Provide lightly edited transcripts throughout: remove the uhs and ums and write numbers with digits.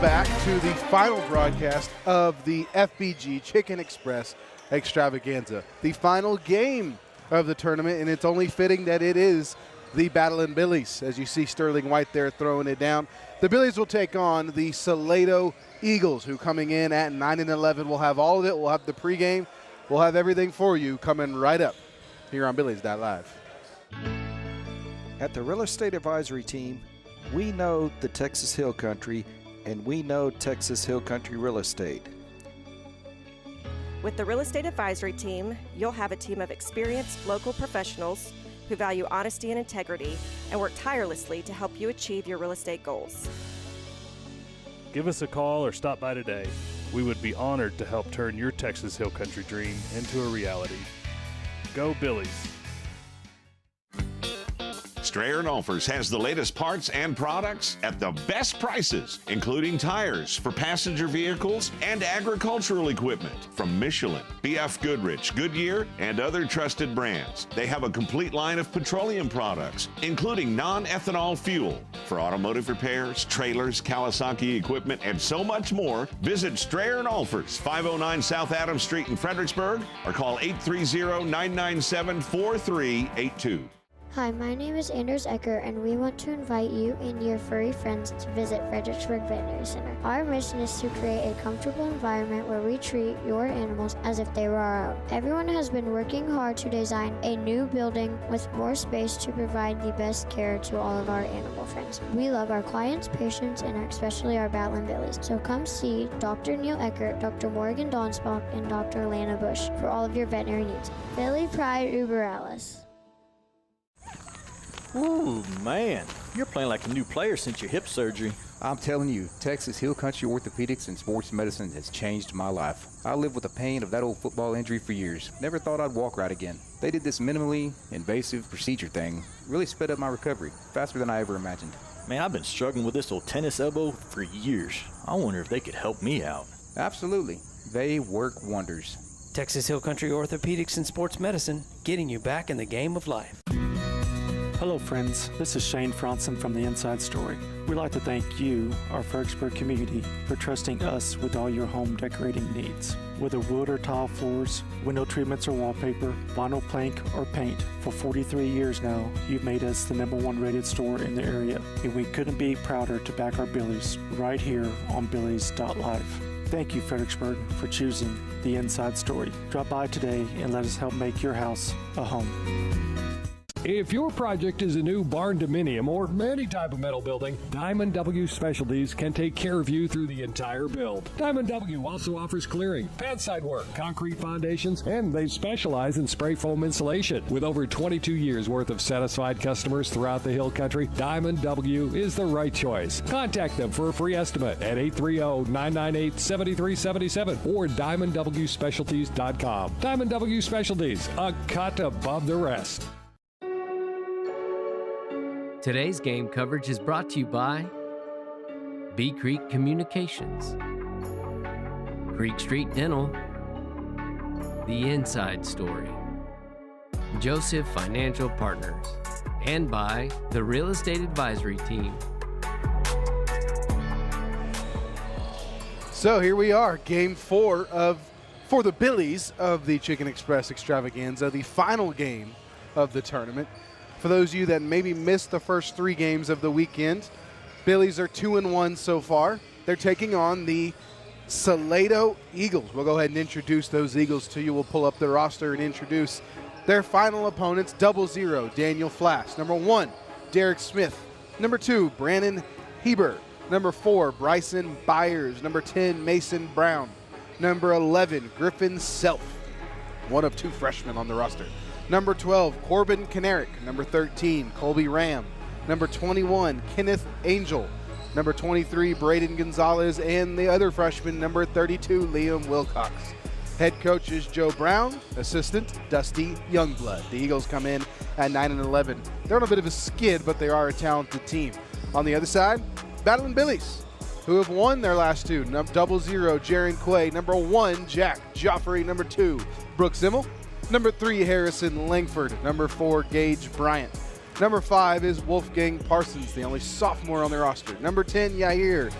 back to the final broadcast of the FBG Chicken Express Extravaganza, the final game of the tournament, and it's only fitting that it is the Battlin' Billies. As you see Sterling White there throwing it down, the Billies will take on the Salado Eagles, who coming in at 9-11. We'll have all of it. We'll have the pregame. We'll have everything for you coming right up here on Billies.Live. At the Real Estate Advisory Team, we know the Texas Hill Country, and we know Texas Hill Country Real Estate. With the Real Estate Advisory Team, you'll have a team of experienced local professionals who value honesty and integrity and work tirelessly to help you achieve your real estate goals. Give us a call or stop by today. We would be honored to help turn your Texas Hill Country dream into a reality. Go Billies! Strayer & Olfers has the latest parts and products at the best prices, including tires for passenger vehicles and agricultural equipment from Michelin, BF Goodrich, Goodyear, and other trusted brands. They have a complete line of petroleum products, including non-ethanol fuel for automotive repairs, trailers, Kawasaki equipment, and so much more. Visit Strayer & Olfers, 509 South Adams Street in Fredericksburg, or call 830-997-4382. Hi, my name is Anders Ecker, and we want to invite you and your furry friends to visit Fredericksburg Veterinary Center. Our mission is to create a comfortable environment where we treat your animals as if they were our own. Everyone has been working hard to design a new building with more space to provide the best care to all of our animal friends. We love our clients, patients, and especially our Battlin' Billies. So come see Dr. Neil Eckert, Dr. Morgan Donsbach, and Dr. Lana Bush for all of your veterinary needs. Billy Pride Uber Alice. Ooh, man, you're playing like a new player since your hip surgery. I'm telling you, Texas Hill Country Orthopedics and Sports Medicine has changed my life. I lived with the pain of that old football injury for years. Never thought I'd walk right again. They did this minimally invasive procedure thing. Really sped up my recovery, faster than I ever imagined. Man, I've been struggling with this old tennis elbow for years. I wonder if they could help me out. Absolutely. They work wonders. Texas Hill Country Orthopedics and Sports Medicine, getting you back in the game of life. Hello friends, this is Shane Franson from The Inside Story. We'd like to thank you, our Fredericksburg community, for trusting us with all your home decorating needs. Whether wood or tile floors, window treatments or wallpaper, vinyl plank or paint, for 43 years now, you've made us the #1 rated store in the area, and we couldn't be prouder to back our Billies right here on Billies.Live. Thank you, Fredericksburg, for choosing The Inside Story. Drop by today and let us help make your house a home. If your project is a new barn dominium or any type of metal building, Diamond W Specialties can take care of you through the entire build. Diamond W also offers clearing, pad side work, concrete foundations, and they specialize in spray foam insulation. With over 22 years worth of satisfied customers throughout the Hill Country, Diamond W is the right choice. Contact them for a free estimate at 830-998-7377 or DiamondWSpecialties.com. Diamond W Specialties, a cut above the rest. Today's game coverage is brought to you by Bee Creek Communications, Creek Street Dental, The Inside Story, Joseph Financial Partners, and by the Real Estate Advisory Team. So here we are, game 4 for the Billies of the Chicken Express Extravaganza, the final game of the tournament. For those of you that maybe missed the first 3 games of the weekend, Billies are 2-1 so far. They're taking on the Salado Eagles. We'll go ahead and introduce those Eagles to you. We'll pull up the roster and introduce their final opponents. 00, Daniel Flass. Number 1, Derek Smith. Number 2, Brandon Heber. Number 4, Bryson Byers. Number 10, Mason Brown. Number 11, Griffin Self. One of 2 freshmen on the roster. Number 12, Corbin Kanarick. Number 13, Colby Ram. Number 21, Kenneth Angel. Number 23, Braden Gonzalez. And the other freshman, number 32, Liam Wilcox. Head coach is Joe Brown. Assistant, Dusty Youngblood. The Eagles come in at 9-11. They're on a bit of a skid, but they are a talented team. On the other side, Battlin' Billies, who have won their last 2. 00, Jaron Quay. Number 1, Jack Joffrey. Number 2, Brooks Zimmel. Number 3, Harrison Langford. Number 4, Gage Bryant. Number 5 is Wolfgang Parsons, the only sophomore on the roster. Number 10, Yaya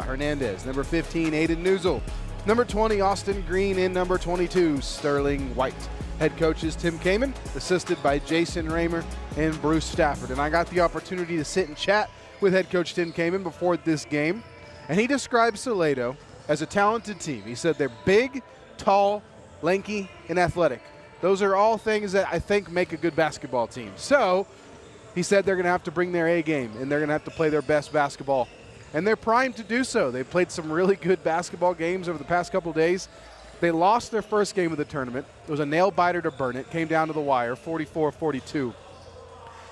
Hernandez. Number 15, Aiden Newsel. Number 20, Austin Green. And number 22, Sterling White. Head coach is Tim Kamen, assisted by Jason Raymer and Bruce Stafford. And I got the opportunity to sit and chat with head coach Tim Kamen before this game, and he described Salado as a talented team. He said they're big, tall, lanky, and athletic. Those are all things that I think make a good basketball team. So he said they're going to have to bring their A game, and they're going to have to play their best basketball. And they're primed to do so. They've played some really good basketball games over the past couple of days. They lost their first game of the tournament. It was a nail-biter to burn it. Came down to the wire, 44-42.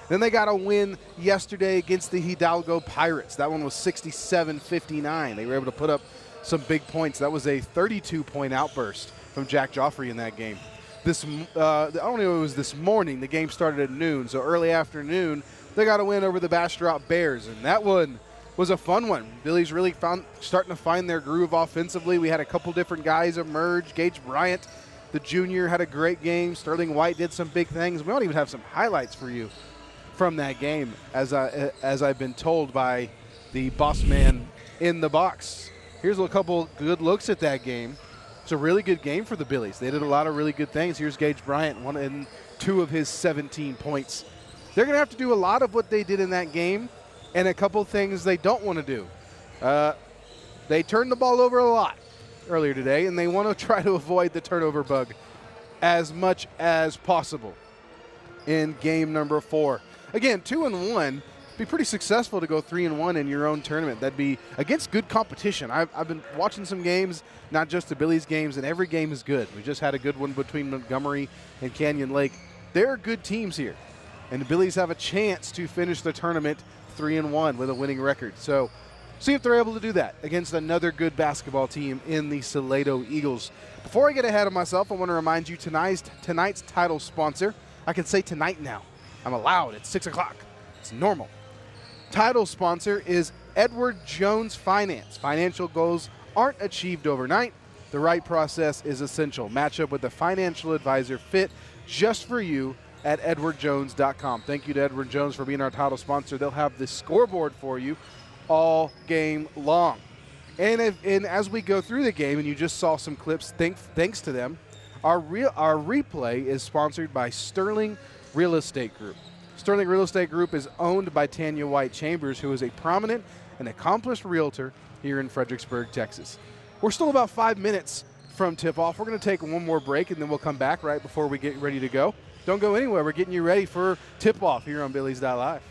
Then they got a win yesterday against the Hidalgo Pirates. That one was 67-59. They were able to put up some big points. That was a 32-point outburst from Jack Joffrey in that game. I don't know if it was this morning. The game started at noon, so early afternoon, they got a win over the Bastrop Bears, and that one was a fun one. Billy's really starting to find their groove offensively. We had a couple different guys emerge. Gage Bryant, the junior, had a great game. Sterling White did some big things. We don't even have some highlights for you from that game, as I've been told by the boss man in the box. Here's a couple good looks at that game. It's a really good game for the Billies. They did a lot of really good things. Here's Gage Bryant, 1 and 2 of his 17 points. They're going to have to do a lot of what they did in that game and a couple things they don't want to do. They turned the ball over a lot earlier today, and they want to try to avoid the turnover bug as much as possible in game number 4. Again, 2-1. Be pretty successful to go 3-1 in your own tournament. That'd be against good competition. I've been watching some games, not just the Billies games, and every game is good. We just had a good one between Montgomery and Canyon Lake. There are good teams here, and the Billies have a chance to finish the tournament 3-1 with a winning record. So see if they're able to do that against another good basketball team in the Salado Eagles. Before I get ahead of myself, I want to remind you tonight's title sponsor. I can say tonight now. I'm allowed. It's 6 o'clock. It's normal. Title sponsor is Edward Jones Finance. Financial goals aren't achieved overnight. The right process is essential. Match up with a financial advisor fit just for you at edwardjones.com. Thank you to Edward Jones for being our title sponsor. They'll have the scoreboard for you all game long. And as we go through the game, and you just saw some clips, thanks to them, our replay is sponsored by Sterling Real Estate Group. Sterling Real Estate Group is owned by Tanya White Chambers, who is a prominent and accomplished realtor here in Fredericksburg, Texas. We're still about 5 minutes from tip-off. We're going to take one more break, and then we'll come back right before we get ready to go. Don't go anywhere. We're getting you ready for tip-off here on Billies.Live.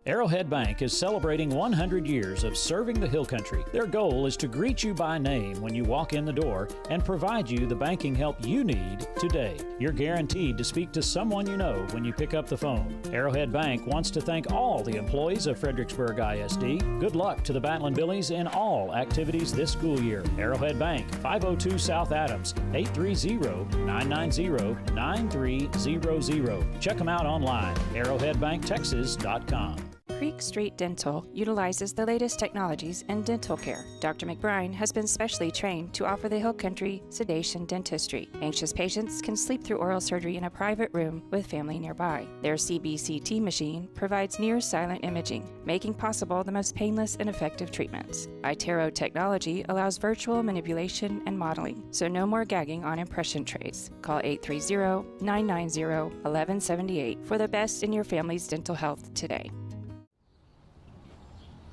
Arrowhead Bank is celebrating 100 years of serving the Hill Country. Their goal is to greet you by name when you walk in the door and provide you the banking help you need today. You're guaranteed to speak to someone you know when you pick up the phone. Arrowhead Bank wants to thank all the employees of Fredericksburg ISD. Good luck to the Battling Billies in all activities this school year. Arrowhead Bank, 502 South Adams, 830-990-9300. Check them out online, arrowheadbanktexas.com. Creek Street Dental utilizes the latest technologies in dental care. Dr. McBride has been specially trained to offer the Hill Country sedation dentistry. Anxious patients can sleep through oral surgery in a private room with family nearby. Their CBCT machine provides near-silent imaging, making possible the most painless and effective treatments. iTero technology allows virtual manipulation and modeling, so no more gagging on impression trays. Call 830-990-1178 for the best in your family's dental health today.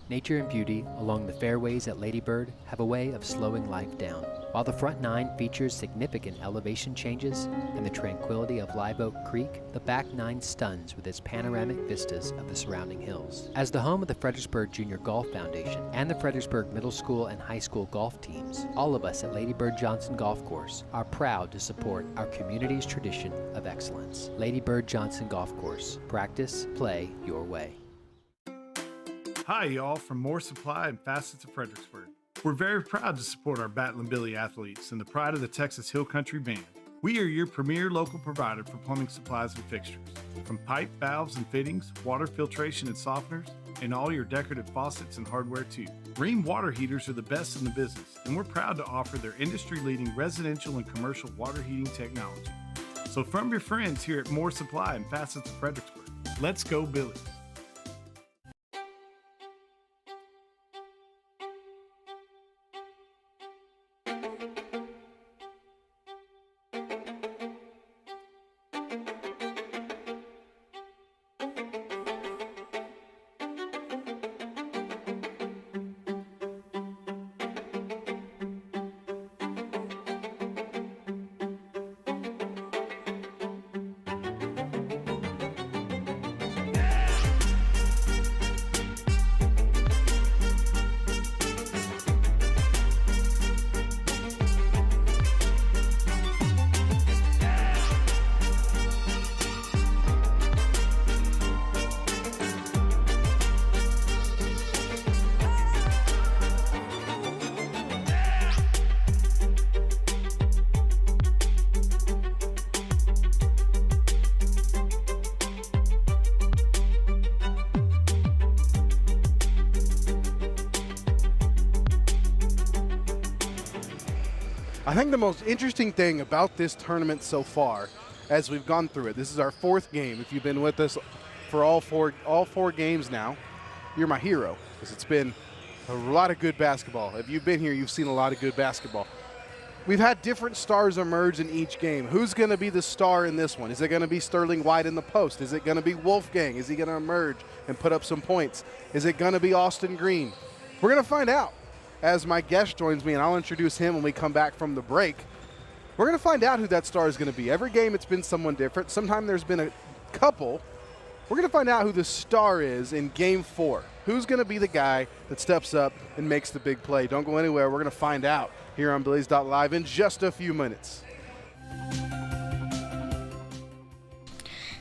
Nature and beauty along the fairways at Lady Bird have a way of slowing life down. While the front nine features significant elevation changes and the tranquility of Live Oak Creek, the back nine stuns with its panoramic vistas of the surrounding hills. As the home of the Fredericksburg Junior Golf Foundation and the Fredericksburg Middle School and High School golf teams, all of us at Lady Bird Johnson Golf Course are proud to support our community's tradition of excellence. Lady Bird Johnson Golf Course. Practice, play your way. Hi, y'all, from Moore Supply and Facets of Fredericksburg. We're very proud to support our Battlin' Billy athletes and the pride of the Texas Hill Country Band. We are your premier local provider for plumbing supplies and fixtures. From pipe, valves, and fittings, water filtration and softeners, and all your decorative faucets and hardware too. Rheem water heaters are the best in the business, and we're proud to offer their industry-leading residential and commercial water heating technology. So from your friends here at Moore Supply and Facets of Fredericksburg, let's go Billies. I think the most interesting thing about this tournament so far, as we've gone through it, this is our 4th game. If you've been with us for all four games now, you're my hero, because it's been a lot of good basketball. If you've been here, you've seen a lot of good basketball. We've had different stars emerge in each game. Who's going to be the star in this one? Is it going to be Sterling White in the post? Is it going to be Wolfgang? Is he going to emerge and put up some points? Is it going to be Austin Green? We're going to find out as my guest joins me, and I'll introduce him when we come back from the break. We're going to find out who that star is going to be. Every game it's been someone different. Sometimes there's been a couple. We're going to find out who the star is in Game 4. Who's going to be the guy that steps up and makes the big play? Don't go anywhere. We're going to find out here on Billies.Live in just a few minutes.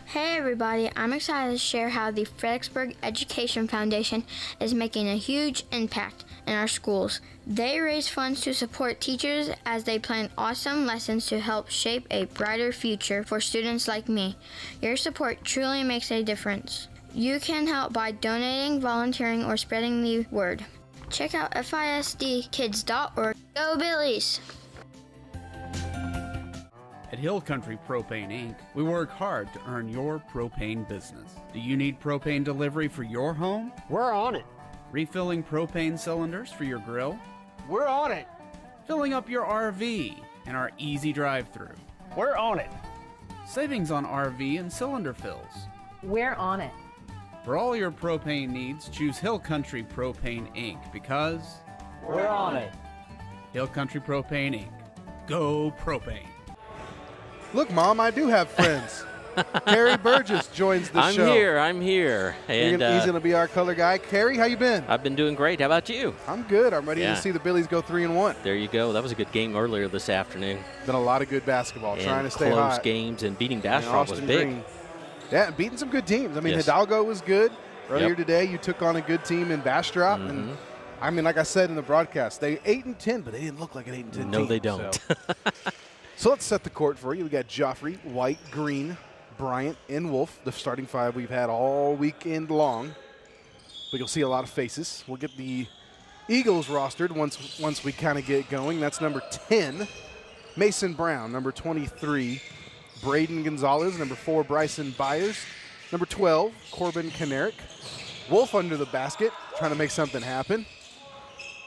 Hey everybody, I'm excited to share how the Fredericksburg Education Foundation is making a huge impact in our schools. They raise funds to support teachers as they plan awesome lessons to help shape a brighter future for students like me. Your support truly makes a difference. You can help by donating, volunteering, or spreading the word. Check out FISDkids.org. Go Billies! At Hill Country Propane Inc., we work hard to earn your propane business. Do you need propane delivery for your home? We're on it. Refilling propane cylinders for your grill? We're on it. Filling up your RV and our easy drive-through? We're on it. Savings on RV and cylinder fills? We're on it. For all your propane needs, choose Hill Country Propane Inc. because we're on it. Hill Country Propane Inc. Go propane. Look, Mom, I do have friends. Carrie Burgess joins the show. I'm here. And he's going to be our color guy. Carrie, how you been? I've been doing great. How about you? I'm good. I'm ready to see the Billies go 3-1. There you go. That was a good game earlier this afternoon. Been a lot of good basketball. And trying to stay close hot. Games and beating Bastrop was big. Green. Yeah, beating some good teams. I mean, yes. Hidalgo was good. Earlier today, you took on a good team in Bastrop. Mm-hmm. And I mean, like I said in the broadcast, they 8-10, but they didn't look like an 8-10 team. No, they don't. So let's set the court for you. We got Joffrey, White, Green, Bryant, and Wolf, the starting 5 we've had all weekend long. But you'll see a lot of faces. We'll get the Eagles rostered once we kind of get going. That's number 10, Mason Brown. Number 23, Braden Gonzalez. Number 4, Bryson Byers. Number 12, Corbin Kanarick. Wolf under the basket, trying to make something happen.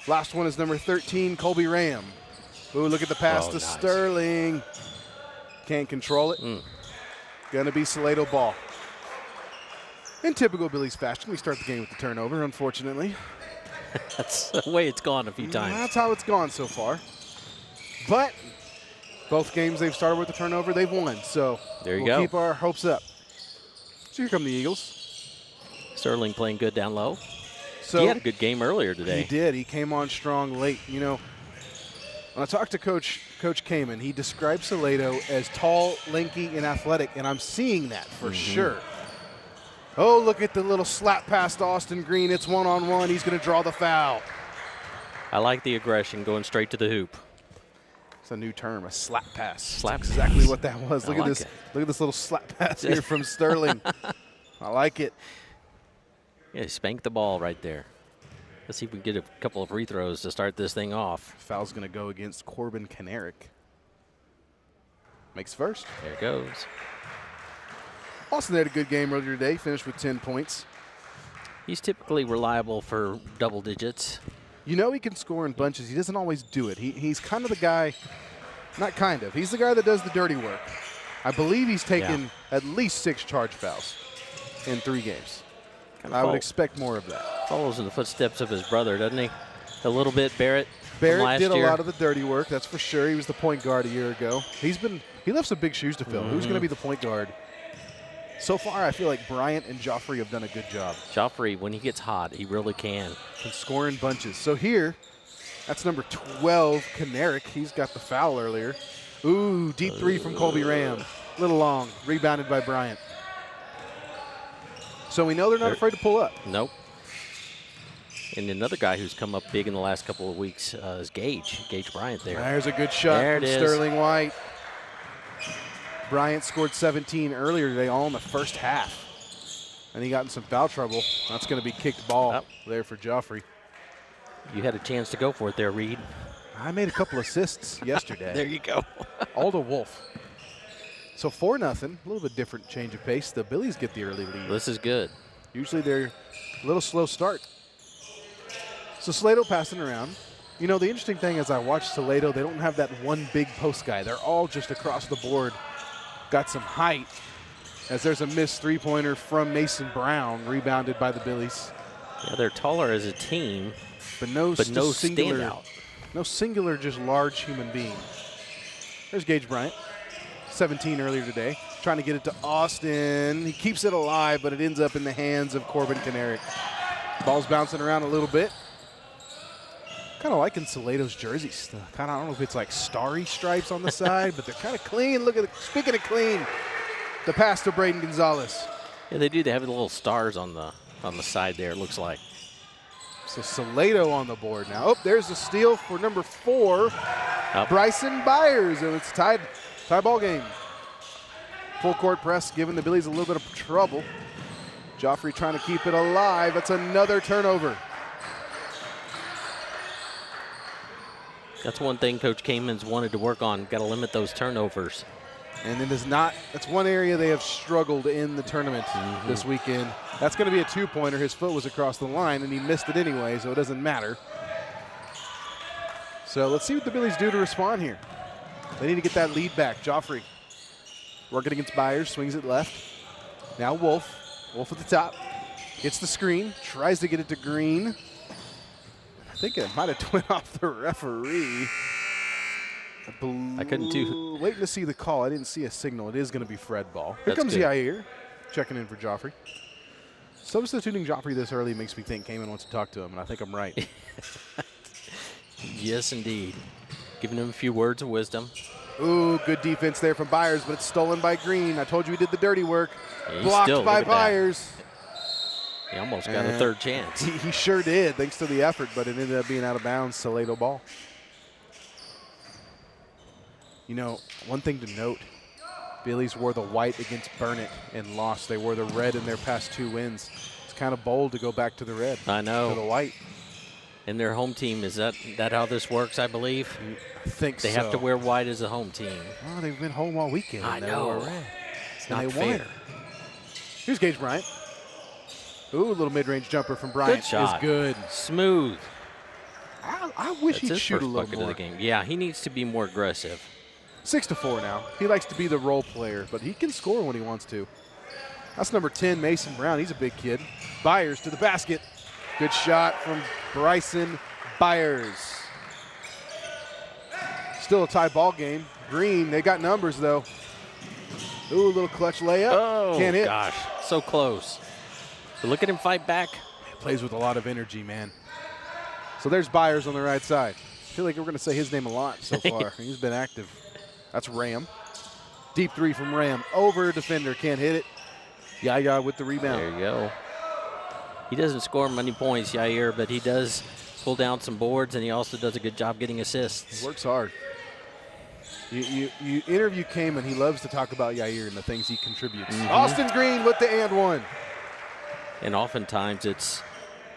Last one is number 13, Colby Ram. Ooh, look at the pass to Sterling. Can't control it. Going to be Salado ball. In typical Billies fashion, we start the game with the turnover, unfortunately. That's the way it's gone a few times. That's how it's gone so far. But both games they've started with the turnover, they've won. So there you we'll go. Keep our hopes up. So here come the Eagles. Sterling playing good down low. So he had a good game earlier today. He did. He came on strong late. You know, when I talked to Coach Kamen, he described Salado as tall, lanky, and athletic, and I'm seeing that for sure. Oh, look at the little slap pass to Austin Green. It's one-on-one. He's going to draw the foul. I like the aggression, going straight to the hoop. It's a new term, a slap pass. Slap That's exactly what that was. Look at like this. it. Look at this little slap pass here from Sterling. I like it. Yeah, spank the ball right there. Let's see if we can get a couple of free throws to start this thing off. Foul's going to go against Corbin Kanarick. Makes first. There it goes. Austin had a good game earlier today, finished with 10 points. He's typically reliable for double digits. You know he can score in bunches. He doesn't always do it. He's kind of the guy, not kind of, he's the guy that does the dirty work. I believe he's taken at least 6 charge fouls in 3 games. I would expect more of that. Follows in the footsteps of his brother, doesn't he? A little bit, Barrett. Barrett did a lot of the dirty work, that's for sure. He was the point guard a year ago. He left some big shoes to fill. Who's going to be the point guard? So far, I feel like Bryant and Joffrey have done a good job. Joffrey, when he gets hot, he really can. Can score in bunches. So here, that's number 12, Kanarick. He's got the foul earlier. Ooh, deep 3 from Colby Ram. Little long, rebounded by Bryant. So we know they're not afraid to pull up. Nope. And another guy who's come up big in the last couple of weeks is Gage Bryant there. There's a good shot from Sterling White. Bryant scored 17 earlier today, all in the first half. And he got in some foul trouble. That's going to be kicked ball there for Joffrey. You had a chance to go for it there, Reed. I made a couple assists yesterday. There you go. Alda Wolf. So 4-0, a little bit different change of pace. The Billies get the early lead. This is good. Usually they're a little slow start. So Salado passing around. You know, the interesting thing is I watch Salado, they don't have that one big post guy. They're all just across the board. Got some height, as there's a missed three-pointer from Mason Brown, rebounded by the Billies. Yeah, they're taller as a team, but no singular standout. No singular, just large human being. There's Gage Bryant, 17 earlier today, trying to get it to Austin. He keeps it alive, but it ends up in the hands of Corbin Kanarick. Ball's bouncing around a little bit. Kind of liking Salado's jerseys. I don't know if it's like starry stripes on the side, but they're kind of clean. Look at it. Speaking of clean, the pass to Braden Gonzalez. Yeah, they do. They have the little stars on the side there, it looks like. So Salado on the board now. Oh, there's a steal for number 4, Bryson Byers. And it's tie ball game. Full court press giving the Billies a little bit of trouble. Joffrey trying to keep it alive. That's another turnover. That's one thing Coach Kamen's wanted to work on. Got to limit those turnovers. And it is not. That's one area they have struggled in the tournament this weekend. That's going to be a 2-pointer. His foot was across the line, and he missed it anyway, so it doesn't matter. So let's see what the Billies do to respond here. They need to get that lead back. Joffrey working against Byers, swings it left. Now Wolf. Wolf at the top. Gets the screen, tries to get it to Green. I think it might have went off the referee. I couldn't do. Waiting to see the call. I didn't see a signal. It is going to be Fred ball. Here comes Yair, checking in for Joffrey. Substituting Joffrey this early makes me think Kamen wants to talk to him, and I think I'm right. Yes, indeed. Giving him a few words of wisdom. Ooh, good defense there from Byers, but it's stolen by Green. I told you he did the dirty work. Yeah, blocked by Byers. He almost got a third chance. He sure did, thanks to the effort, but it ended up being out of bounds. Salado ball. You know, one thing to note, Billies wore the white against Burnett and lost. They wore the red in their past 2 wins. It's kind of bold to go back to the red. I know. To the white. And their home team, is that how this works, I believe? I think they have to wear white as a home team. Oh, they've been home all weekend. I know. It's not fair. Here's Gage Bryant. Ooh, a little mid-range jumper from Bryant. Good shot. Is good. Smooth. I wish he'd shoot a little more. Of the game. Yeah, he needs to be more aggressive. 6-4 now. He likes to be the role player, but he can score when he wants to. That's number 10, Mason Brown. He's a big kid. Byers to the basket. Good shot from Bryson Byers. Still a tie ball game. Green, they got numbers, though. Ooh, a little clutch layup. Oh, can't hit. Gosh, so close. But look at him fight back. He plays with a lot of energy, man. So there's Byers on the right side. I feel like we're going to say his name a lot so far. He's been active. That's Ram. Deep 3 from Ram. Over defender, can't hit it. Yaya with the rebound. There you go. He doesn't score many points, Yair, but he does pull down some boards, and he also does a good job getting assists. He works hard. You interview Kamen, he loves to talk about Yair and the things he contributes. Austin Green with the and one. And oftentimes it's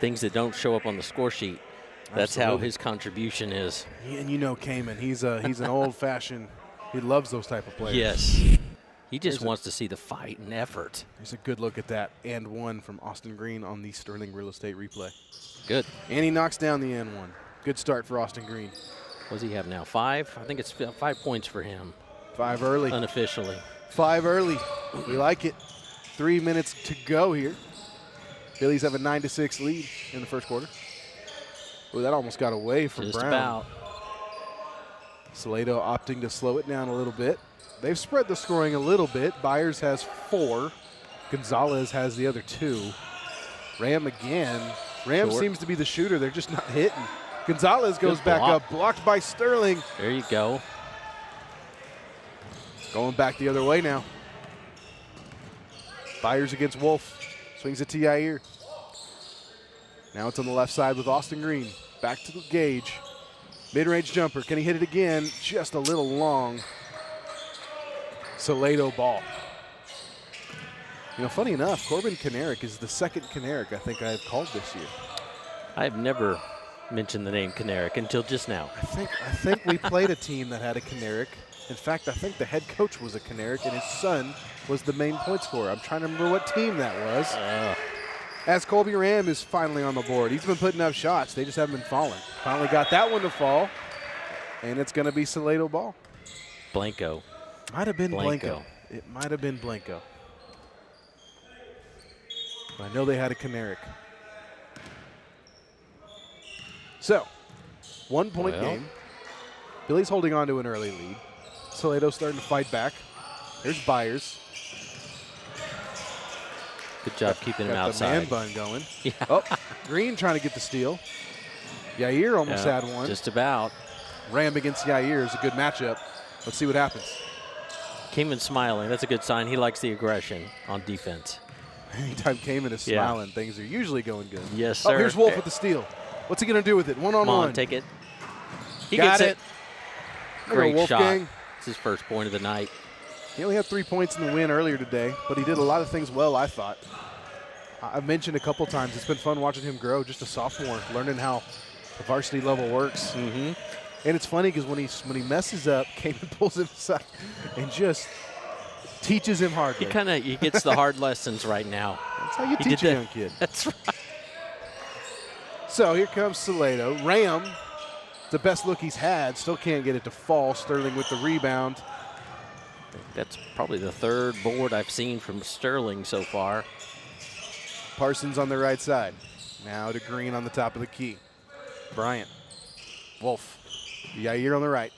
things that don't show up on the score sheet. That's how his contribution is. And you know Kamen, he's an old-fashioned. He loves those type of players. Yes. He just wants to see the fight and effort. Here's a good look at that. And one from Austin Green on the Sterling Real Estate replay. Good. And he knocks down the and one. Good start for Austin Green. What does he have now? 5? I think it's 5 points for him. 5 early. Unofficially. 5 early. We like it. 3 minutes to go here. Phillies have a 9-6 lead in the first quarter. Ooh, that almost got away from Just Brown. about. Salado opting to slow it down a little bit. They've spread the scoring a little bit. Byers has 4. Gonzalez has the other 2. Ram again. Ram Short. seems to be the shooter. They're just not hitting. Gonzalez goes Good back block. up. Blocked by Sterling. There you go. Going back the other way now. Byers against Wolf. Swings it to Yair. Now it's on the left side with Austin Green. Back to the Gage. Mid-range jumper. Can he hit it again? Just a little long. Salado ball. You know, funny enough, Corbin Kanarick is the second Kanarick I think I've called this year. I have never mentioned the name Kanarick until just now. I think we played a team that had a Kanarick. In fact, I think the head coach was a Kanarick, and his son was the main point scorer. I'm trying to remember what team that was. As Colby Ram is finally on the board. He's been putting up shots. They just haven't been falling. Finally got that one to fall, and it's going to be Salado ball. Blanco. Might have been Blanco. It might have been Blanco. I know they had a Kanarick. So, 1 point game. Billy's holding on to an early lead. Salado starting to fight back. There's Byers. Good job keeping him Got outside. the man bun going. Yeah. Oh, Green trying to get the steal. Yair almost had one. Just about. Ram against Yair is a good matchup. Let's see what happens. Kamen smiling. That's a good sign. He likes the aggression on defense. Anytime Kamen is smiling, things are usually going good. Yes, Oh, sir. here's Wolf with the steal. What's he going to do with it? One-on-one. Come on, take it. He Got gets it. Great Wolf shot. gang. It's his first point of the night. He only had 3 points in the win earlier today, but he did a lot of things well, I thought. I've mentioned a couple times, it's been fun watching him grow, just a sophomore, learning how the varsity level works. Mm-hmm. And it's funny because when he messes up, Kamen pulls him aside and just teaches him hard. He gets the hard lessons right now. That's how you teach a young kid. That's right. So here comes Salado. Ram, the best look he's had, still can't get it to fall. Sterling with the rebound. That's probably the third board I've seen from Sterling so far. Parsons on the right side. Now to Green on the top of the key. Bryant. Wolf. Yair on the right.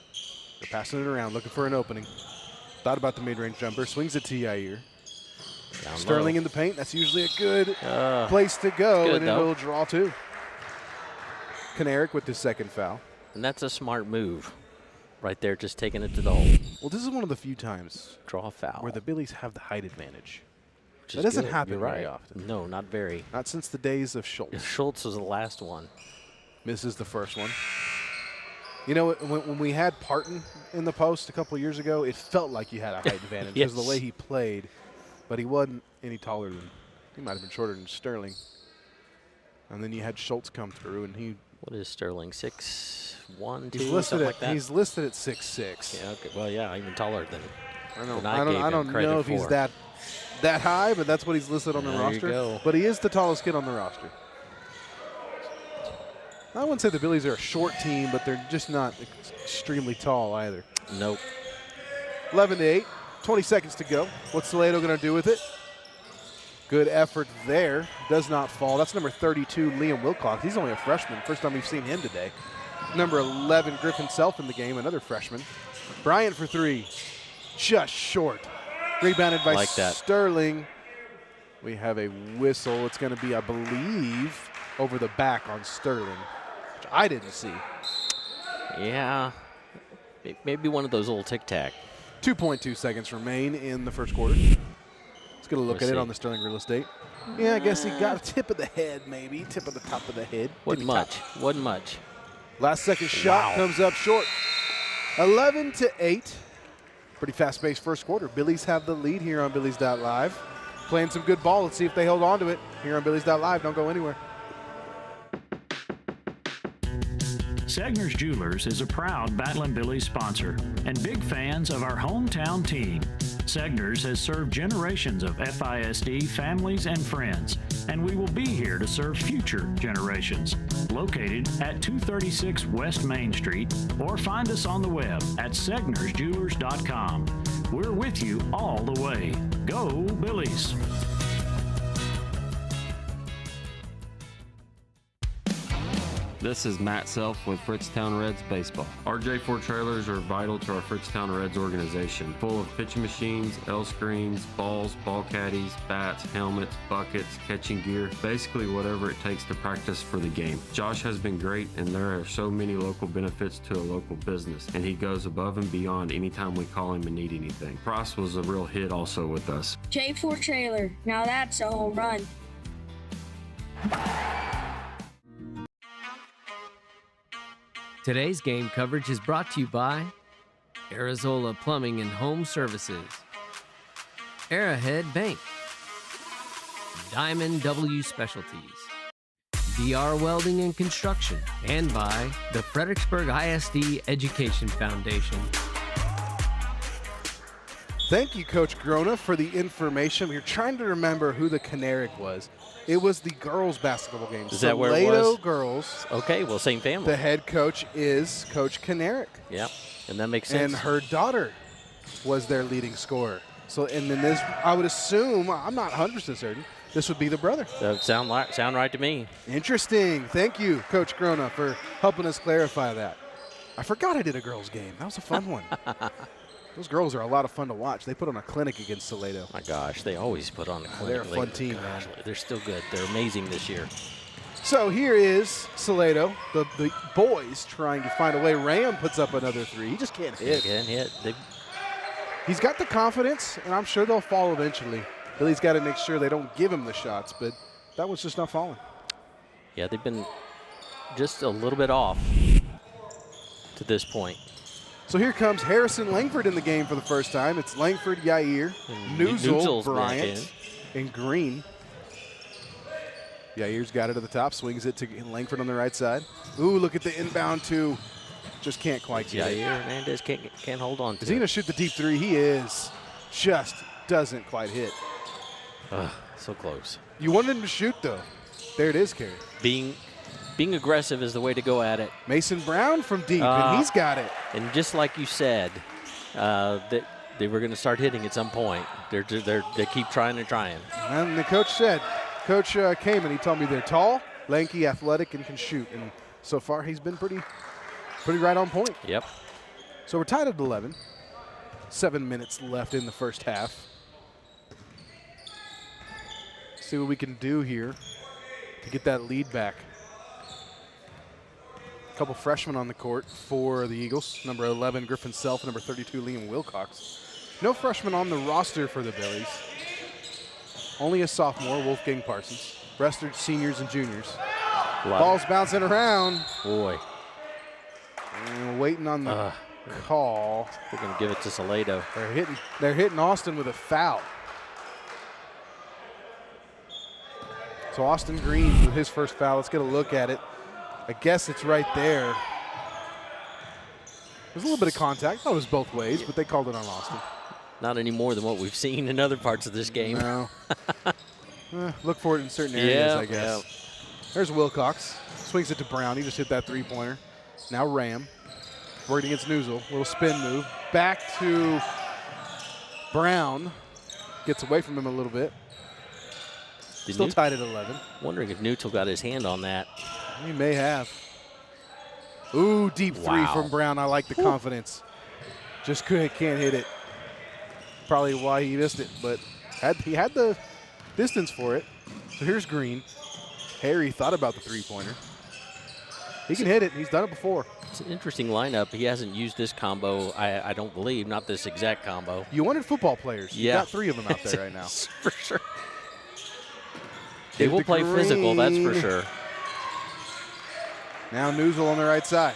They're passing it around, looking for an opening. Thought about the mid-range jumper. Swings it to Yair. Sterling in the paint. That's usually a good place to go, good, and it'll draw too. Kanarick with his second foul. And that's a smart move right there, just taking it to the hole. Well, this is one of the few times draw a foul where the Billies have the height advantage. Which That is doesn't good. happen You're very right. often. No, not very. Not since the days of Schultz. Schultz was the last one. Misses the first one. You know, when we had Parton in the post a couple of years ago, it felt like you had a height advantage because of the way he played, but he wasn't any taller than, he might have been shorter than Sterling. And then you had Schultz come through, and he. What is Sterling? 6'1", 2", He's listed something at like that? He's listed at 6'6". Yeah. Okay. Well, yeah, even taller than. I don't gave him credit know if he's for. that high, but that's what he's listed on the There you roster. go. But he is the tallest kid on the roster. I wouldn't say the Billies are a short team, but they're just not extremely tall either. Nope. 11-8, 20 seconds to go. What's Salado going to do with it? Good effort there. Does not fall. That's number 32, Liam Wilcox. He's only a freshman. First time we've seen him today. Number 11, Griffin Self in the game, another freshman. Bryant for three. Just short. Rebounded by Like that. Sterling. We have a whistle. It's going to be, I believe, over the back on Sterling, which I didn't see. Yeah. Maybe one of those little tic-tac. 2.2 seconds remain in the first quarter. Let's get a look at it on the Sterling Real Estate. Yeah, I guess he got a tip of the head, maybe. Tip of the top of the head. Wasn't much. Wasn't much. Last second shot comes up short. 11-8. Pretty fast-paced first quarter. Billies have the lead here on Billies.Live. Playing some good ball. Let's see if they hold on to it here on Billies.Live. Don't go anywhere. Segner's Jewelers is a proud Battling Billies sponsor and big fans of our hometown team. Segner's has served generations of FISD families and friends, and we will be here to serve future generations. Located at 236 West Main Street, or find us on the web at segnersjewelers.com. We're with you all the way. Go Billies! This is Matt Self with Fritztown Reds Baseball. Our J4 trailers are vital to our Fritztown Reds organization, full of pitching machines, L screens, balls, ball caddies, bats, helmets, buckets, catching gear, basically whatever it takes to practice for the game. Josh has been great, and there are so many local benefits to a local business, and he goes above and beyond anytime we call him and need anything. Price was a real hit also with us. J4 trailer, now that's a home run. Today's game coverage is brought to you by Arizola Plumbing and Home Services, Arrowhead Bank, Diamond W Specialties, DR Welding and Construction, and by the Fredericksburg ISD Education Foundation. Thank you, Coach Grona, for the information. We're trying to remember who the Canaric was. It was the girls' basketball game. Is that where it Salado was? Girls. Okay, well, same family. The head coach is Coach Canaric. Yep, and that makes sense. And her daughter was their leading scorer. So, and then this, I would assume, I'm not 100% certain, this would be the brother. That sound right to me. Interesting. Thank you, Coach Grona, for helping us clarify that. I forgot I did a girls' game. That was a fun one. Those girls are a lot of fun to watch. They put on a clinic against Salado. My gosh, they always put on a clinic. They're a fun team, gosh, man. They're still good. They're amazing this year. So here is Salado, the boys trying to find a way. Ram puts up another three. He just can't hit. He can't hit. He's got the confidence, and I'm sure they'll fall eventually. Billy's got to make sure they don't give him the shots, but that was just not falling. Yeah, they've been just a little bit off to this point. So here comes Harrison Langford in the game for the first time. It's Langford, Yair, Newsel, Bryant, and Green. Yair's got it at the top, swings it to Langford on the right side. Ooh, look at the inbound two. Just can't quite get it. Yair Hernandez can't hold on to it. Is he going to shoot the deep three? He is. Just doesn't quite hit. So close. You wanted him to shoot, though. There it is, Kerry. Being aggressive is the way to go at it. Mason Brown from deep, and he's got it. And just like you said, that they were going to start hitting at some point. They keep trying and trying. And the coach said, Coach came and he told me they're tall, lanky, athletic, and can shoot. And so far, he's been pretty right on point. Yep. So we're tied at 11. 7 minutes left in the first half. See what we can do here to get that lead back. A couple freshmen on the court for the Eagles. Number 11, Griffin Self, number 32, Liam Wilcox. No freshmen on the roster for the Billies. Only a sophomore, Wolfgang Parsons. Rest are seniors and juniors. Ball's bouncing around. Boy. And waiting on the call. They're going to give it to Salado. They're hitting Austin with a foul. So Austin Green with his first foul. Let's get a look at it. I guess it's right there. There's a little bit of contact. That was both ways, but they called it on Austin. Not any more than what we've seen in other parts of this game. No. Look for it in certain areas, I guess. Yeah. There's Wilcox. Swings it to Brown. He just hit that three-pointer. Now Ram. Working against Newsel. Little spin move. Back to Brown. Gets away from him a little bit. Still tied at 11. Wondering if Neutral got his hand on that. He may have. Ooh, deep three from Brown. I like the confidence. Just can't hit it. Probably why he missed it, but he had the distance for it. So here's Green. Harry thought about the three-pointer. He can hit it. He's done it before. It's an interesting lineup. He hasn't used this combo, I don't believe, not this exact combo. You wanted football players. Yeah. You got three of them out there right now. For sure. They will play physical, that's for sure. Now Newsel on the right side.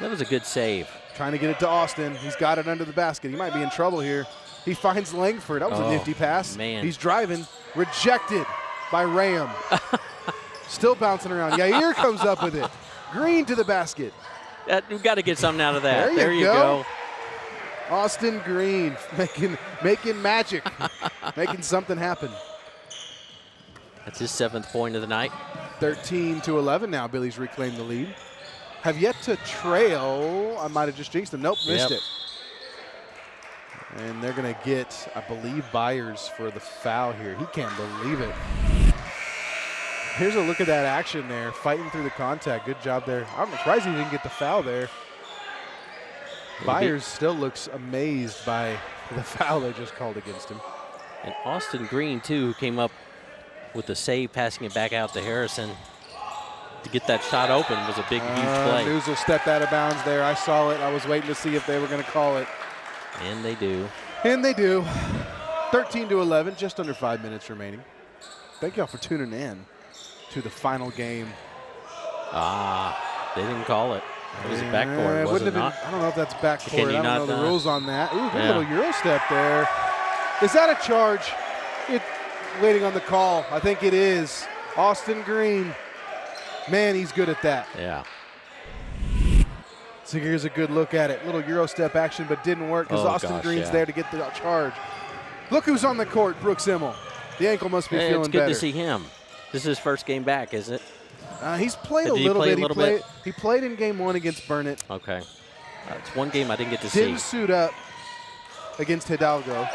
That was a good save. Trying to get it to Austin. He's got it under the basket. He might be in trouble here. He finds Langford. That was a nifty pass. Man. He's driving. Rejected by Ram. Still bouncing around. Yair comes up with it. Green to the basket. We've got to get something out of that. There you go. Austin Green making magic, making something happen. That's his 7th point of the night. 13-11 now. Billy's reclaimed the lead. Have yet to trail. I might have just jinxed them. Nope, missed it. And they're going to get, I believe, Byers for the foul here. He can't believe it. Here's a look at that action there, fighting through the contact. Good job there. I'm surprised he didn't get the foul there. Byers still looks amazed by the foul they just called against him. And Austin Green, too, who came up with the save, passing it back out to Harrison to get that shot open, was a big, huge play. Newsel stepped out of bounds there. I saw it. I was waiting to see if they were going to call it. And they do. And they do. 13-11, just under 5 minutes remaining. Thank y'all for tuning in to the final game. They didn't call it. It was a backcourt, was it not? I don't know if that's backcourt. Can you I don't not, know the rules on that. Ooh, good little Euro step there. Is that a charge? Waiting on the call. I think it is. Austin Green. Man, he's good at that. Yeah. So here's a good look at it. Little Euro step action, but didn't work because Austin Green's there to get the charge. Look who's on the court, Brooks Immel. The ankle must be feeling better. It's good to see him. This is his first game back, isn't it? He's played a little bit. He played in game 1 against Burnett. Okay. It's one game I didn't get to see. Didn't suit up against Hidalgo.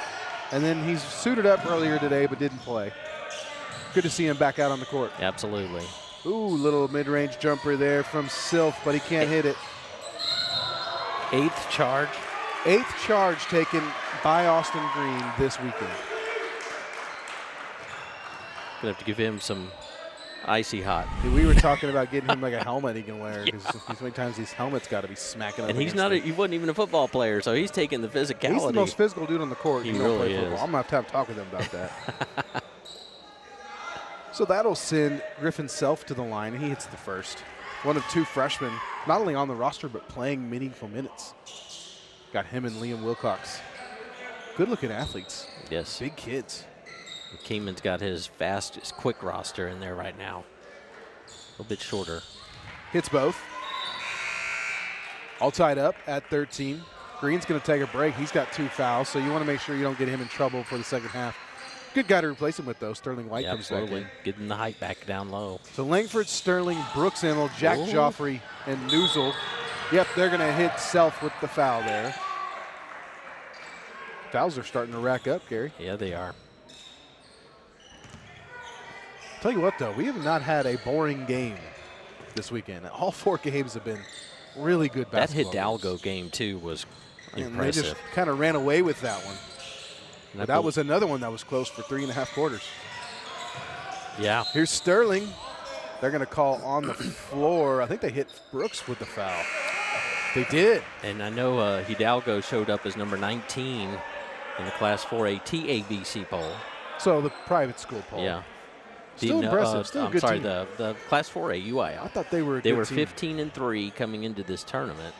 And then he's suited up earlier today but didn't play. Good to see him back out on the court. Absolutely. Ooh, little mid-range jumper there from Silf, but he can't hit it. 8th charge. 8th charge taken by Austin Green this weekend. Gonna have to give him some icy hot. We were talking about getting him like a helmet he can wear because so many times these helmets got to be smacking up. And he's not. He wasn't even a football player, so he's taking the physicality. He's the most physical dude on the court. He really really is. I'm gonna have to talk with him about that. So that'll send Griffin Self to the line, and he hits the first. One of 2 freshmen, not only on the roster but playing meaningful minutes. Got him and Liam Wilcox. Good-looking athletes. Yes. Big kids. Keenman's got his fastest, quick roster in there right now. A little bit shorter. Hits both. All tied up at 13. Green's going to take a break. He's got 2 fouls, so you want to make sure you don't get him in trouble for the second half. Good guy to replace him with, though. Sterling White comes back in. Getting the height back down low. So Langford, Sterling, Brooks Immel, Jack Joffrey, and Newsel. Yep, they're going to hit Self with the foul there. Fouls are starting to rack up, Gary. Yeah, they are. Tell you what, though, we have not had a boring game this weekend. All 4 games have been really good basketball. That Hidalgo game, too, was impressive. They just kind of ran away with that one. But that was another one that was close for 3.5 quarters. Yeah. Here's Sterling. They're going to call on the floor. I think they hit Brooks with the foul. They did. And I know Hidalgo showed up as number 19 in the Class 4A TABC poll. So the private school poll. Yeah. Still impressive. Still a good team. The Class 4A UIL. I thought they were a They good were team. 15-3 coming into this tournament.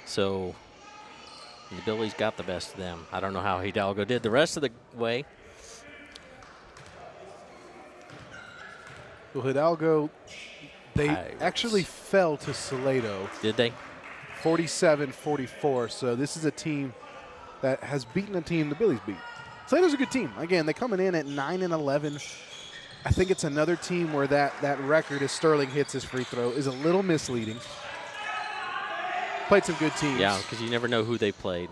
So the Billies got the best of them. I don't know how Hidalgo did the rest of the way. Well, Hidalgo, they actually fell to Salado. Did they? 47-44. So this is a team that has beaten a team the Billies beat. Salado's a good team. Again, they're coming in at 9-11. I think it's another team where that record, as Sterling hits his free throw, is a little misleading. Played some good teams. Yeah, because you never know who they played.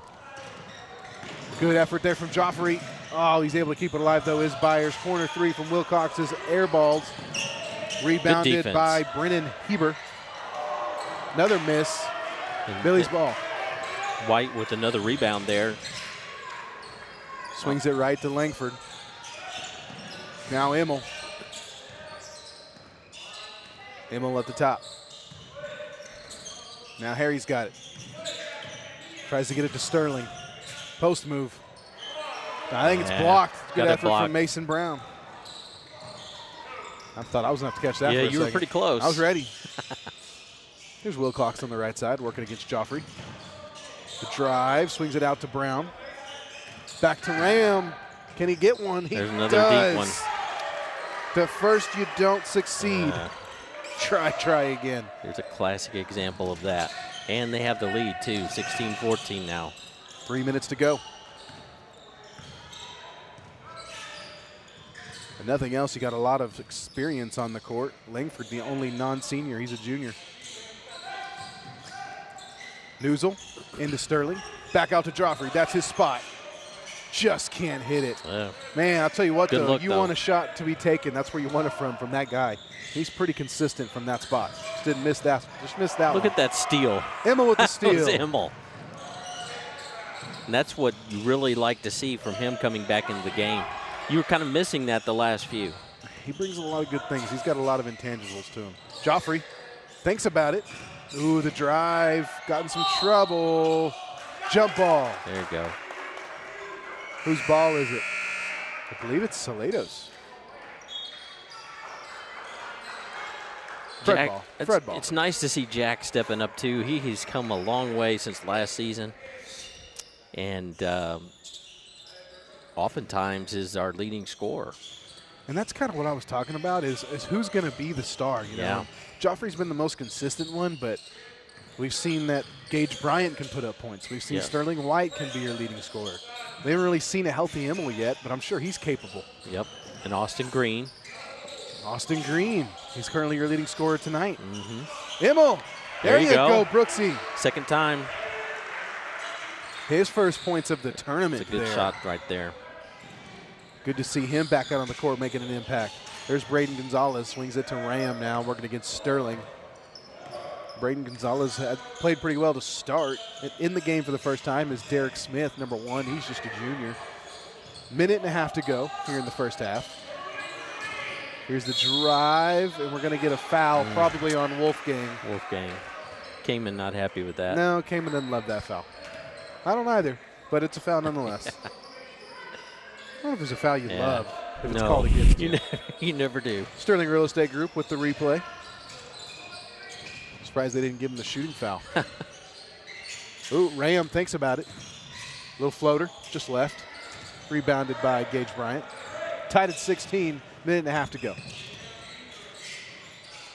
Good effort there from Joffrey. Oh, he's able to keep it alive, though, is Byers. Corner 3 from Wilcox is airballed. Rebounded by Brennan Heber. Another miss. And Billy's ball. White with another rebound there. Swings it right to Langford. Now Immel. Immel at the top. Now Harry's got it. Tries to get it to Sterling. Post move. I think it's blocked. Good effort from Mason Brown. I thought I was going to have to catch that for a second. Yeah, you were pretty close. I was ready. Here's Wilcox on the right side working against Joffrey. The drive, swings it out to Brown. Back to Ram. Can he get one? He There's another does. deep one. The first you don't succeed. Try again. Here's a classic example of that. And they have the lead, too, 16-14 now. 3 minutes to go. And nothing else, you got a lot of experience on the court. Langford, the only non-senior, he's a junior. Newsel into Sterling. Back out to Joffrey, that's his spot. Just can't hit it. Yeah. Man, I'll tell you what, though, you though. want a shot to be taken. That's where you want it from that guy. He's pretty consistent from that spot. Just didn't miss that. Just missed that Look one. at that steal. Emma with the steal. That was Emma. And that's what you really like to see from him coming back into the game. You were kind of missing that the last few. He brings a lot of good things. He's got a lot of intangibles to him. Joffrey thinks about it. Ooh, the drive. Got in some trouble. Jump ball. There you go. Whose ball is it? I believe it's Salado's. Fred ball. Fred ball. It's nice to see Jack stepping up, too. He's come a long way since last season. And oftentimes is our leading scorer. And that's kind of what I was talking about is who's going to be the star, you know? Joffrey's been the most consistent one, but we've seen that Gage Bryant can put up points. We've seen Sterling White can be your leading scorer. We haven't really seen a healthy Emil yet, but I'm sure he's capable. Yep. And Austin Green. Austin Green. He's currently your leading scorer tonight. Mm-hmm. Emil. There you go, Brooksy. Second time. His first points of the tournament. It's a good shot right there. Good to see him back out on the court making an impact. There's Braden Gonzalez. Swings it to Ram now, working against Sterling. Braden Gonzalez had played pretty well to start. In the game for the first time is Derek Smith, number 1. He's just a junior. Minute and a half to go here in the first half. Here's the drive, and we're going to get a foul probably on Wolfgang. Wolfgang. Kamen not happy with that. No, Kamen doesn't love that foul. I don't either, but it's a foul nonetheless. I don't know if there's a foul you love if it's called against you. You never do. Sterling Real Estate Group with the replay. Surprised they didn't give him the shooting foul. Ooh, Ram thinks about it. Little floater, just left. Rebounded by Gage Bryant. Tied at 16, minute and a half to go.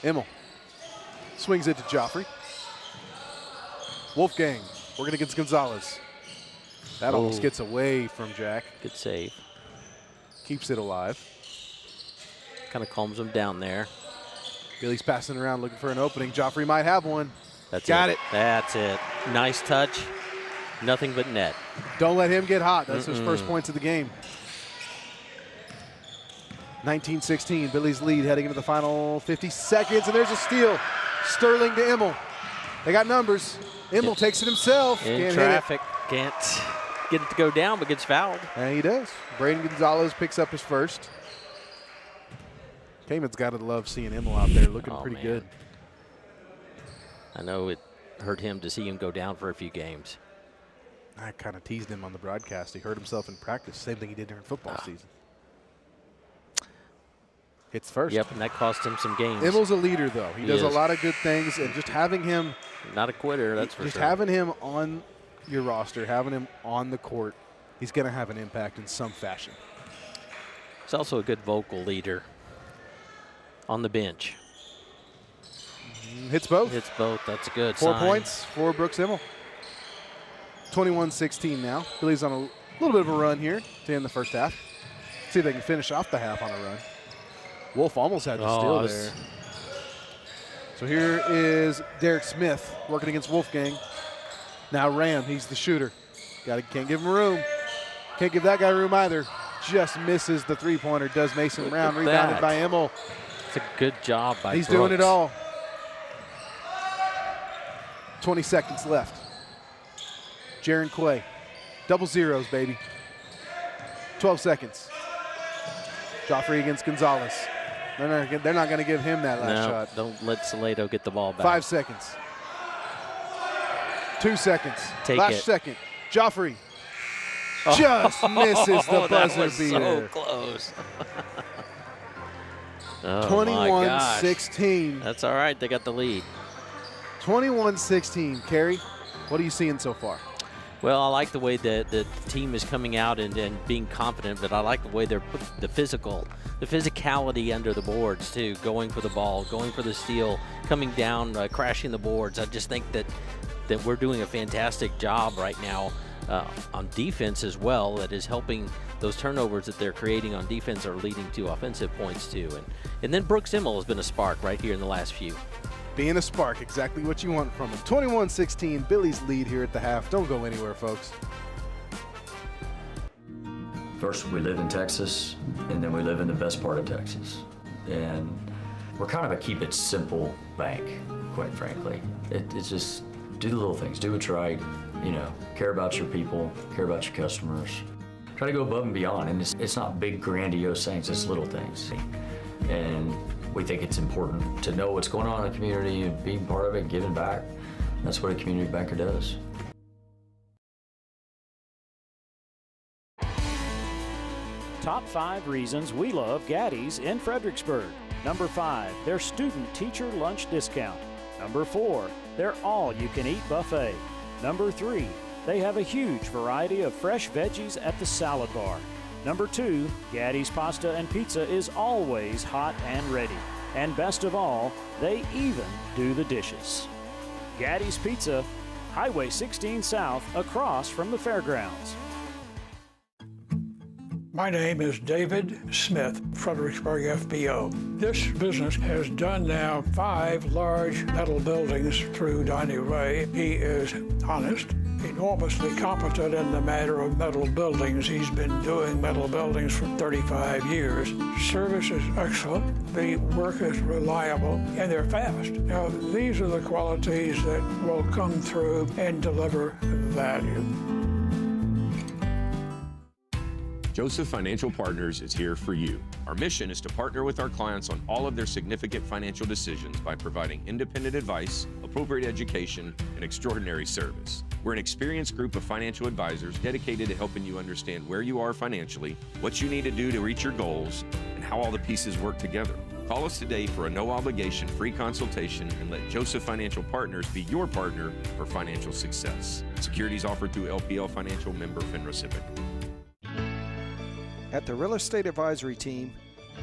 Emil swings it to Joffrey. Wolfgang working against Gonzalez. That almost gets away from Jack. Good save. Keeps it alive. Kind of calms him down there. Billy's passing around looking for an opening. Joffrey might have one. Got it. That's it. Nice touch. Nothing but net. Don't let him get hot. That's his first points of the game. 19-16, Billy's lead heading into the final 50 seconds, and there's a steal. Sterling to Emil. They got numbers. Emil takes it himself. In traffic. Can't get it to go down, but gets fouled. And he does. Braden Gonzalez picks up his first. Kamen's got to love seeing Emil out there looking pretty good. I know it hurt him to see him go down for a few games. I kind of teased him on the broadcast. He hurt himself in practice. Same thing he did during football season. Hits first. Yep, and that cost him some games. Emil's a leader, though. He does a lot of good things, and just having him. Not a quitter, that's for sure. Just having him on your roster, having him on the court, he's going to have an impact in some fashion. He's also a good vocal leader on the bench. Hits both. Hits both. That's a good 4 sign. points for Brooks Emil. 21-16 now. Billy's on a little bit of a run here to end the first half. See if they can finish off the half on a run. Wolf almost had the steal there. So here is Derek Smith working against Wolfgang. Now Ram, he's the shooter. Can't give him room. Can't give that guy room either. Just misses the three-pointer. Does Mason Brown. Rebounded by Emil. It's a good job by He's Brooks. doing it all. 20 seconds left. Jaron Quay. Double zeros, baby. 12 seconds. Joffrey against Gonzalez. They're not going to give him that last shot. Don't let Salado get the ball back. 5 seconds. 2 seconds. Last second. Joffrey just misses the buzzer beater. So close. 21-16. That's all right. They got the lead. 21-16. Kerry, what are you seeing so far? Well, I like the way that the team is coming out and being confident, but I like the way they're put the physicality under the boards too, going for the ball, going for the steal, coming down, crashing the boards. I just think that that we're doing a fantastic job right now on defense as well, that is helping those turnovers that they're creating on defense are leading to offensive points too. And then Brooks Immel has been a spark right here in the last few. Being a spark, exactly what you want from him. 21-16, Billy's lead here at the half. Don't go anywhere, folks. First, we live in Texas, and then we live in the best part of Texas. And we're kind of a keep it simple bank, quite frankly. It's just do the little things, do what's right, care about your people, care about your customers. Try to go above and beyond, and it's not big grandiose things, it's little things. And we think it's important to know what's going on in the community and being part of it and giving back. That's what a community banker does. Top 5 reasons we love Gaddy's in Fredericksburg. Number 5, their student-teacher lunch discount. Number 4, their all-you-can-eat buffet. Number 3, they have a huge variety of fresh veggies at the salad bar. Number 2, Gaddy's pasta and pizza is always hot and ready. And best of all, they even do the dishes. Gaddy's Pizza, Highway 16 South, across from the fairgrounds. My name is David Smith, Fredericksburg FBO. This business has done now 5 large metal buildings through Donnie Ray. He is honest, enormously competent in the matter of metal buildings. He's been doing metal buildings for 35 years. Service is excellent, the work is reliable, and they're fast. Now, these are the qualities that will come through and deliver value. Joseph Financial Partners is here for you. Our mission is to partner with our clients on all of their significant financial decisions by providing independent advice, appropriate education, and extraordinary service. We're an experienced group of financial advisors dedicated to helping you understand where you are financially, what you need to do to reach your goals, and how all the pieces work together. Call us today for a no-obligation free consultation and let Joseph Financial Partners be your partner for financial success. Securities offered through LPL Financial, member FINRA SIPC. At the Real Estate Advisory Team,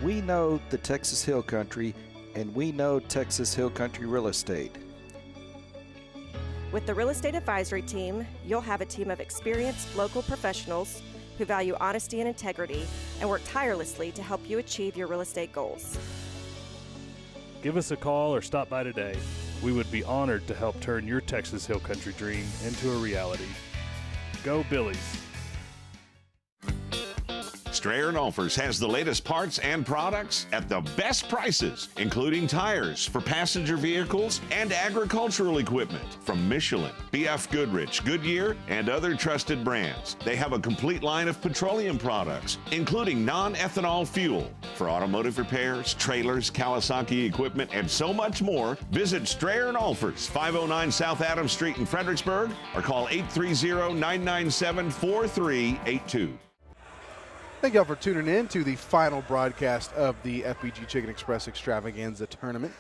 we know the Texas Hill Country, and we know Texas Hill Country Real Estate. With the Real Estate Advisory Team, you'll have a team of experienced local professionals who value honesty and integrity and work tirelessly to help you achieve your real estate goals. Give us a call or stop by today. We would be honored to help turn your Texas Hill Country dream into a reality. Go Billies! Strayer & Olfers has the latest parts and products at the best prices, including tires for passenger vehicles and agricultural equipment from Michelin, B.F. Goodrich, Goodyear, and other trusted brands. They have a complete line of petroleum products, including non-ethanol fuel for automotive repairs, trailers, Kawasaki equipment, and so much more. Visit Strayer & Olfers, 509 South Adams Street in Fredericksburg, or call 830-997-4382. Thank y'all for tuning in to the final broadcast of the FBG Chicken Express Extravaganza Tournament.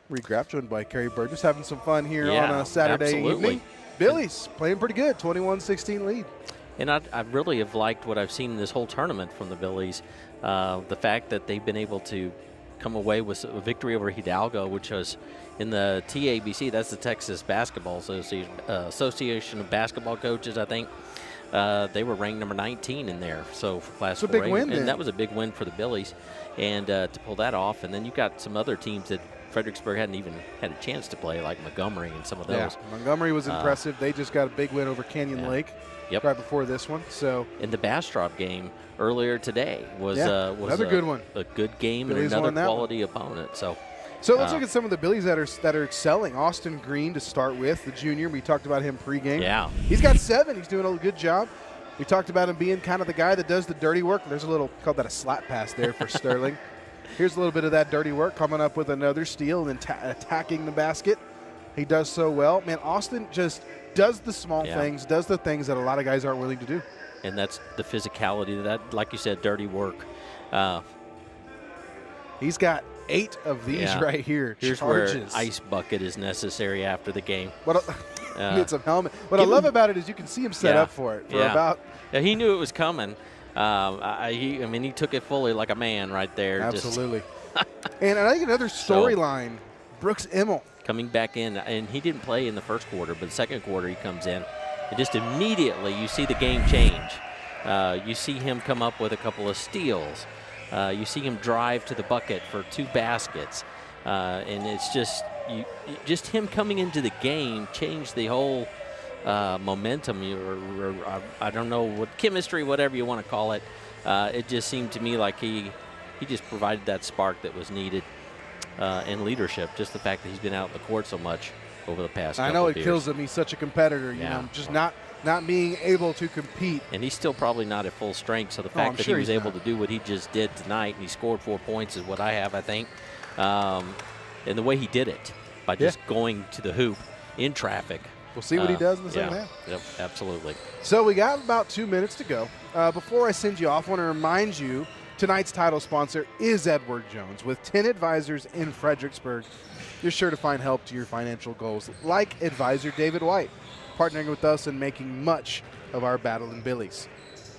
Reed Graff joined by Kerry Burgess, having some fun here on a Saturday evening. Billy's playing pretty good, 21-16 lead. And I really have liked what I've seen in this whole tournament from the Billies. The fact that they've been able to come away with a victory over Hidalgo, which was in the TABC, that's the Texas Basketball Association of Basketball Coaches, I think. They were ranked number 19 in there, so for Class 4A. It's a big win, and that was a big win for the Billies, and to pull that off. And then you've got some other teams that Fredericksburg hadn't even had a chance to play, like Montgomery and some of those. Yeah, Montgomery was impressive. They just got a big win over Canyon Lake right before this one. So, and the Bastrop game earlier today was another good one. A good game Billies and another quality opponent. So let's look at some of the Billies that are excelling. Austin Green to start with, the junior. We talked about him pregame. Yeah. He's got 7. He's doing a good job. We talked about him being kind of the guy that does the dirty work. There's a little, called that a slap pass there for Sterling. Here's a little bit of that dirty work, coming up with another steal and attacking the basket. He does so well. Man, Austin just does the small things, does the things that a lot of guys aren't willing to do. And that's the physicality, that, like you said, dirty work. He's got 8 of these right here. Here's where ice bucket is necessary after the game. Get some helmet. What I love about it is you can see him set up for it. He knew it was coming. He took it fully like a man right there. Absolutely. And I think another storyline, Brooks Immel coming back in, and he didn't play in the first quarter, but the second quarter he comes in, and just immediately you see the game change. You see him come up with a couple of steals. You see him drive to the bucket for 2 baskets. And it's just him coming into the game changed the whole momentum, or I don't know, what chemistry, whatever you want to call it. It just seemed to me like he just provided that spark that was needed, and leadership. Just the fact that he's been out in the court so much over the past couple I know of it years. kills him. He's such a competitor, you know, just not being able to compete. And he's still probably not at full strength, so the fact that he was able to do what he just did tonight, and he scored 4 points is what I have, I think. And the way he did it, by just going to the hoop in traffic. We'll see what he does in the second half. Yep, absolutely. So we got about 2 minutes to go. Before I send you off, I want to remind you, tonight's title sponsor is Edward Jones. With 10 advisors in Fredericksburg, you're sure to find help to your financial goals, like advisor David White, partnering with us and making much of our battle in Billies.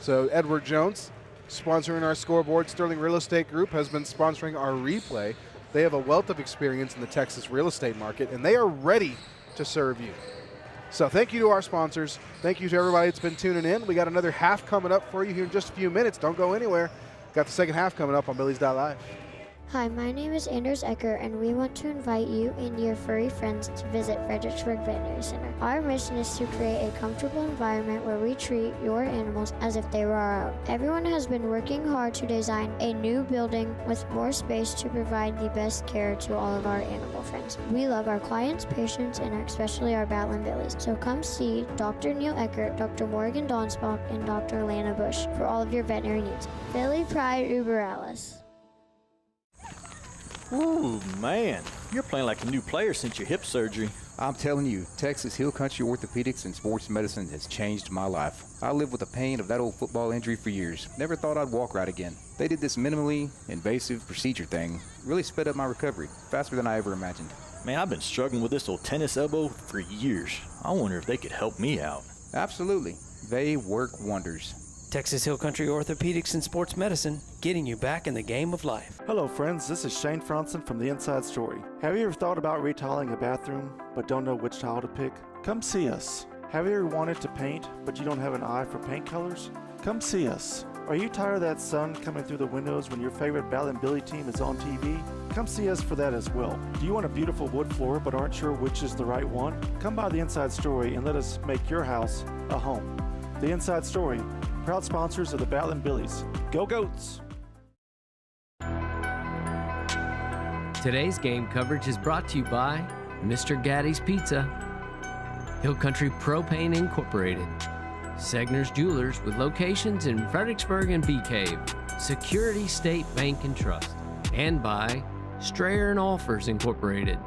So Edward Jones, sponsoring our scoreboard. Sterling Real Estate Group has been sponsoring our replay. They have a wealth of experience in the Texas real estate market, and they are ready to serve you. So thank you to our sponsors. Thank you to everybody that's been tuning in. We got another half coming up for you here in just a few minutes. Don't go anywhere. Got the second half coming up on Billies.Live. Hi, my name is Anders Ecker, and we want to invite you and your furry friends to visit Fredericksburg Veterinary Center. Our mission is to create a comfortable environment where we treat your animals as if they were our own. Everyone has been working hard to design a new building with more space to provide the best care to all of our animal friends. We love our clients, patients, and especially our Battling Billies. So come see Dr. Neil Eckert, Dr. Morgan Donsbach, and Dr. Lana Bush for all of your veterinary needs. Billy Pride Uber Alice. Ooh, man, you're playing like a new player since your hip surgery. I'm telling you, Texas Hill Country Orthopedics and Sports Medicine has changed my life. I lived with the pain of that old football injury for years. Never thought I'd walk right again. They did this minimally invasive procedure thing. Really sped up my recovery, faster than I ever imagined. Man, I've been struggling with this old tennis elbow for years. I wonder if they could help me out. Absolutely. They work wonders. Texas Hill Country Orthopedics and Sports Medicine, getting you back in the game of life. Hello friends, this is Shane Franson from The Inside Story. Have you ever thought about retiling a bathroom but don't know which tile to pick? Come see us. Have you ever wanted to paint but you don't have an eye for paint colors? Come see us. Are you tired of that sun coming through the windows when your favorite Battling Billy team is on TV? Come see us for that as well. Do you want a beautiful wood floor but aren't sure which is the right one? Come by The Inside Story and let us make your house a home. The Inside Story, proud sponsors of the Battling Billies. Go Goats! Today's game coverage is brought to you by Mr. Gaddy's Pizza, Hill Country Propane Incorporated, Segner's Jewelers with locations in Fredericksburg and Bee Cave, Security State Bank and Trust, and by Strayer and Offers Incorporated.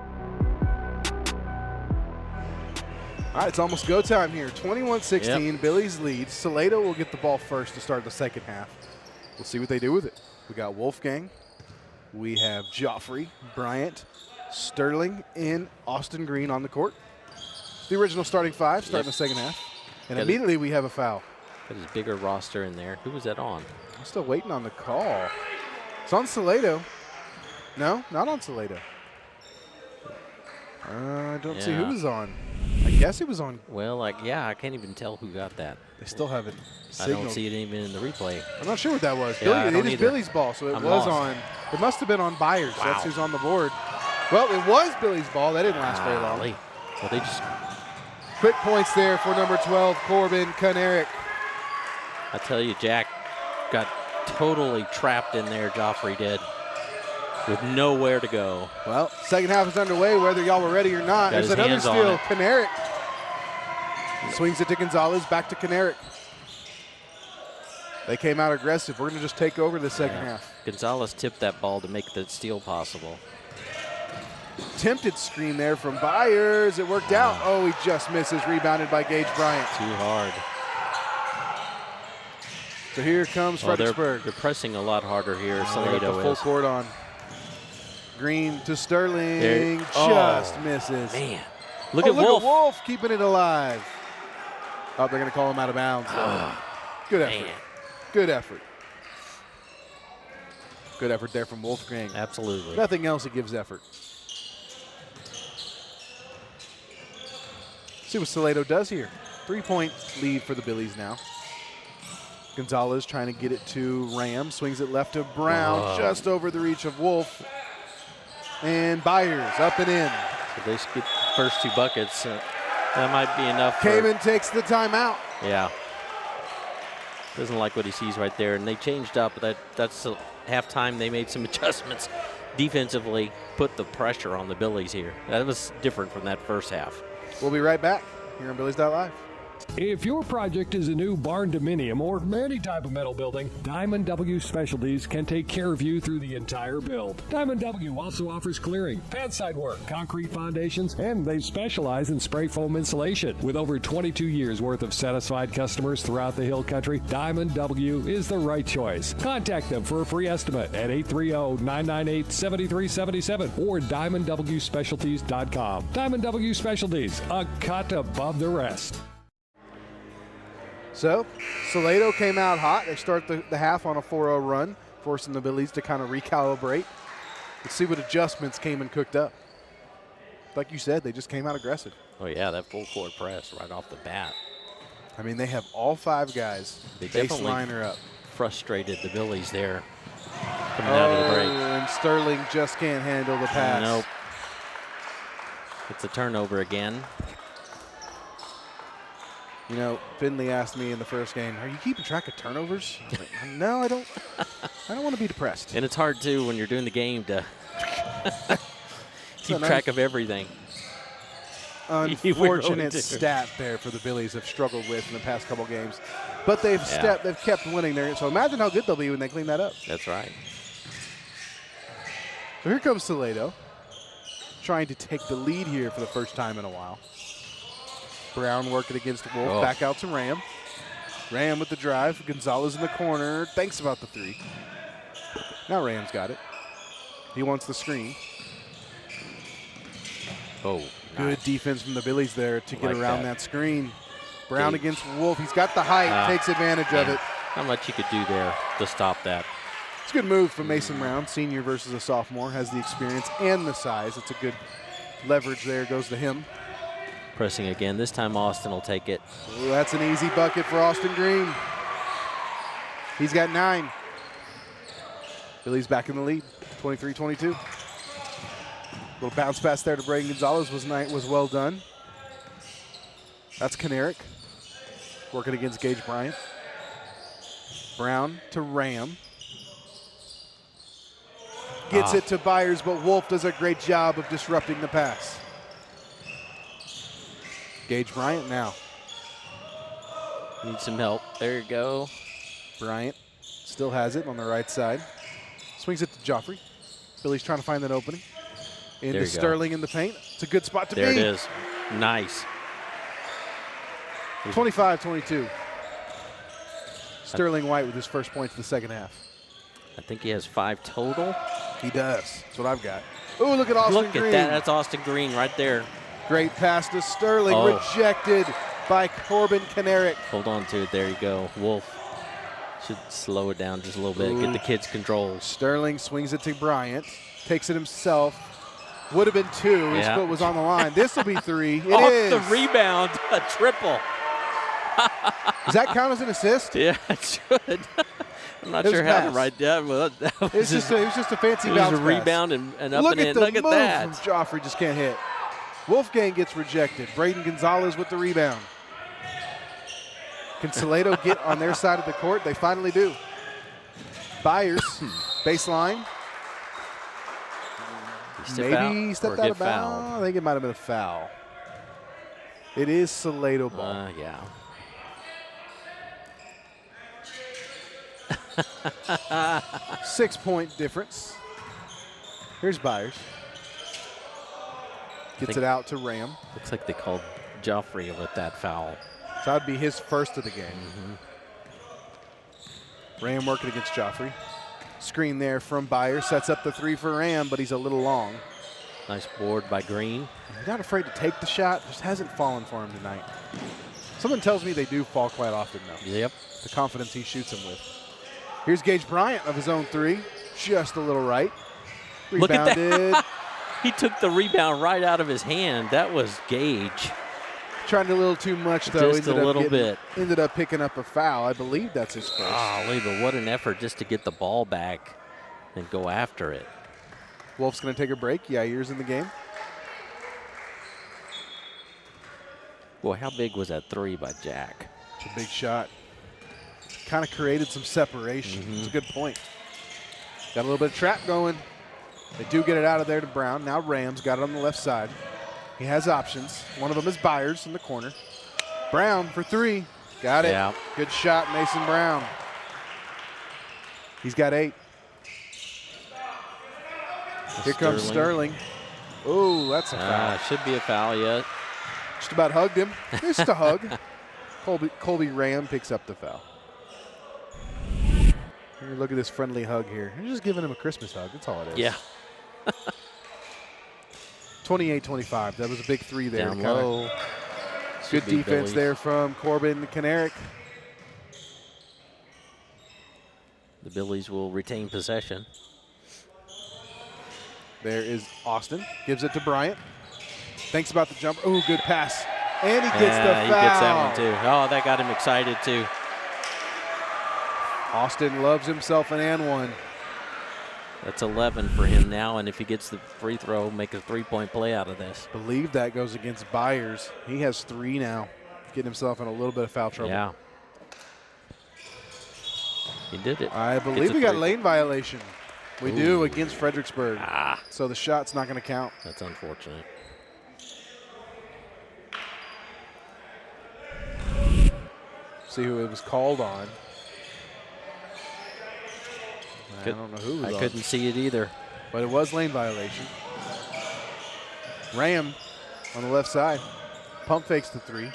All right, it's almost go time here. 21-16, Billies lead. Salado will get the ball first to start the second half. We'll see what they do with it. We got Wolfgang. We have Joffrey, Bryant, Sterling, and Austin Green on the court. The original starting five starting the second half. And immediately we have a foul. Got his bigger roster in there. Who was that on? I'm still waiting on the call. It's on Salado. No, not on Salado. I don't see who was on. I guess it was on. Well, I can't even tell who got that. They still haven't I don't see it even in the replay. I'm not sure what that was. Yeah, it is Billy's ball, so it was on. It must have been on Byers. Wow. That's who's on the board. Well, it was Billy's ball. That didn't last very long. So they just quick points there for number 12, Corbin Kanerick. I tell you, Jack got totally trapped in there. Joffrey did, with nowhere to go. Well, second half is underway, whether y'all were ready or not. There's another steal. Kanerick swings it to Gonzalez. Back to Kanerick. They came out aggressive. We're going to just take over the second half. Gonzalez tipped that ball to make the steal possible. Tempted screen there from Byers. It worked out. Oh, he just misses. Rebounded by Gage Bryant. Too hard. So here comes Fredericksburg. They're pressing a lot harder here. Salado is. Full court on. Green to Sterling. Just misses. Man. Look at Wolf. Wolf keeping it alive. Oh, they're going to call him out of bounds. Good effort. Man. Good effort. Good effort there from Wolfgang. Absolutely. Nothing else, it gives effort. See what Salado does here. 3-point lead for the Billies now. Gonzalez trying to get it to Ram. Swings it left to Brown, just over the reach of Wolf. And Byers up and in. So they get first 2 buckets. That might be enough. Kamen takes the timeout. Yeah. Doesn't like what he sees right there. And they changed up. That's halftime. They made some adjustments defensively, put the pressure on the Billies here. That was different from that first half. We'll be right back here on Billies.Live. If your project is a new barn dominium or any type of metal building, Diamond W Specialties can take care of you through the entire build. Diamond W also offers clearing, pad side work, concrete foundations, and they specialize in spray foam insulation. With over 22 years worth of satisfied customers throughout the Hill Country, Diamond W is the right choice. Contact them for a free estimate at 830-998-7377 or DiamondWSpecialties.com. Diamond W Specialties, a cut above the rest. So, Salado came out hot. They start the half on a 4-0 run, forcing the Billies to kind of recalibrate. Let's see what adjustments came and cooked up. Like you said, they just came out aggressive. Oh, yeah, that full court press right off the bat. I mean, they have all 5 guys. They baseliner up. Frustrated the Billies there coming out of the break. And Sterling just can't handle the pass. Nope. It's a turnover again. You know, Finley asked me in the first game, "Are you keeping track of turnovers?" I was like, no, I don't. I don't want to be depressed. And it's hard too when you're doing the game to keep track of everything. Unfortunate stat there for the Billies have struggled with in the past couple games, but they've kept winning there. So imagine how good they'll be when they clean that up. That's right. So here comes Salado, trying to take the lead here for the first time in a while. Brown working against Wolf. Back out to Ram. Ram with the drive. Gonzalez in the corner. Thinks about the 3. Now Ram's got it. He wants the screen. Oh, good defense from the Billies there to get around that screen. Brown against Wolf. He's got the height. Takes advantage of it. Not much you could do there to stop that. It's a good move from Mason Brown. Senior versus a sophomore. Has the experience and the size. It's a good leverage there. Goes to him. Pressing again. This time Austin will take it. Ooh, that's an easy bucket for Austin Green. He's got 9. Billy's back in the lead, 23-22. Little bounce pass there to Braden Gonzalez was well done. That's Kanarick working against Gage Bryant. Brown to Ram. Gets it to Byers, but Wolf does a great job of disrupting the pass. Gage Bryant now. Need some help. There you go. Bryant still has it on the right side. Swings it to Joffrey. Billy's trying to find that opening. Into Sterling in the paint. It's a good spot to be. There it is. Nice. 25-22. Sterling White with his first points of the second half. I think he has 5 total. He does. That's what I've got. Oh, look at Austin Green. Look at that. That's Austin Green right there. Great pass to Sterling. Rejected by Corbin Kanarick. Hold on to it. There you go. Wolf should slow it down just a little bit. Get the kids control. Sterling swings it to Bryant. Takes it himself. Would have been 2. His foot was on the line. This will be 3. It is. Off the rebound. A triple. Does that count as an assist? Yeah, it should. I'm not sure how to write that. But it was just a fancy bounce pass. It was a rebound and up and in. Look at that. From Joffrey just can't hit. Wolfgang gets rejected. Braden Gonzalez with the rebound. Can Salado get on their side of the court? They finally do. Byers, baseline. Maybe he stepped out of bounds. I think it might have been a foul. It is Salado ball. Yeah. 6-point difference. Here's Byers. Gets it out to Ram. Looks like they called Joffrey with that foul. So that would be his first of the game. Ram working against Joffrey. Screen there from Byers. Sets up the 3 for Ram, but he's a little long. Nice board by Green. He's not afraid to take the shot. Just hasn't fallen for him tonight. Someone tells me they do fall quite often, though. Yep. The confidence he shoots them with. Here's Gage Bryant of his own 3. Just a little right. Look at that. He took the rebound right out of his hand. That was Gage. Trying a little too much, though. Just a little bit. Ended up picking up a foul. I believe that's his first. Golly, but what an effort just to get the ball back and go after it. Wolf's going to take a break. Yair's in the game. Boy, how big was that three by Jack? It's a big shot. Kind of created some separation. It's a good point. Got a little bit of trap going. They do get it out of there to Brown. Now Rams got it on the left side. He has options. One of them is Byers in the corner. Brown for three. Got it. Yeah. Good shot, Mason Brown. He's got 8. Here comes Sterling. Oh, that's a foul. Should be a foul yet. Just about hugged him. Just a hug. Colby Ram picks up the foul. Here, look at this friendly hug here. You're just giving him a Christmas hug. That's all it is. Yeah. 28-25. That was a big three there. Down low. Good defense there from Corbin Kanarick. The Billies will retain possession. There is Austin. Gives it to Bryant. Thinks about the jumper. Oh, good pass. And he gets the foul. He gets that one, too. Oh, that got him excited, too. Austin loves himself an and one. That's 11 for him now, and if he gets the free throw, make a three-point play out of this. Believe that goes against Byers. He has 3 now. Getting himself in a little bit of foul trouble. Yeah. He did it. I believe we got lane violation. We do against Fredericksburg. So the shot's not going to count. That's unfortunate. See who it was called on. I don't know who it was I on. couldn't see it either. But it was lane violation. Ram on the left side. Pump fakes the 3.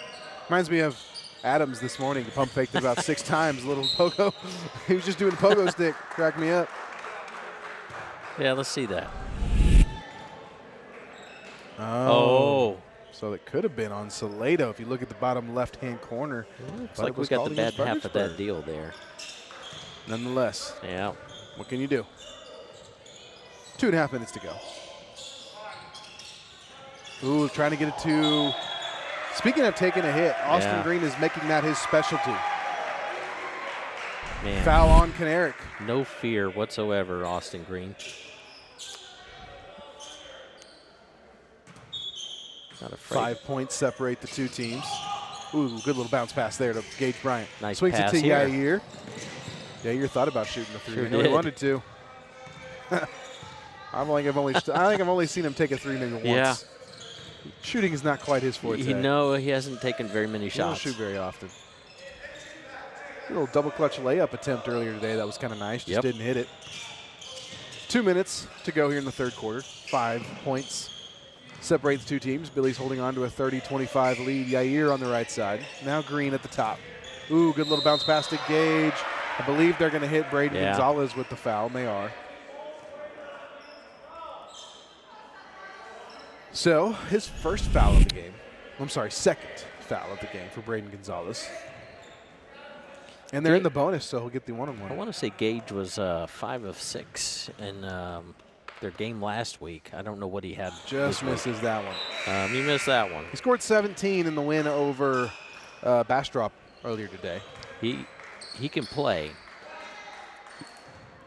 Reminds me of Adams this morning. He pump faked it about 6 times. A little pogo. He was just doing a pogo stick. Cracked me up. Yeah, let's see that. Oh. So it could have been on Salado if you look at the bottom left-hand corner. Looks like we got the bad half of that deal there. Nonetheless. Yeah. What can you do? 2.5 minutes to go. Ooh, trying to get it to. Speaking of taking a hit, Austin Green is making that his specialty. Man. Foul on Kanarick. No fear whatsoever, Austin Green. Not afraid. 5 points separate the 2 teams. Ooh, good little bounce pass there to Gage Bryant. Nice Swings pass it to here. Yair. Yair thought about shooting the 3. Sure I know he did. wanted to. I think I've only seen him take a 3 maybe once. Yeah. Shooting is not quite his forte. No, he hasn't taken very many He don't shots. shoot very often. A little double clutch layup attempt earlier today. That was kind of nice. Just didn't hit it. 2 minutes to go here in the third quarter. 5 points separate the 2 teams. Billy's holding on to a 30-25 lead. Yair on the right side. Now Green at the top. Ooh, good little bounce pass to Gage. I believe they're going to hit Braden Gonzalez with the foul, and they are. So his first foul of the game. I'm sorry, second foul of the game for Braden Gonzalez. And they're in the bonus, so he'll get the one-on-one. I want to say Gage was 5 of 6 in their game last week. I don't know what he had. Just misses that one. He missed that one. He scored 17 in the win over Bastrop earlier today. He can play.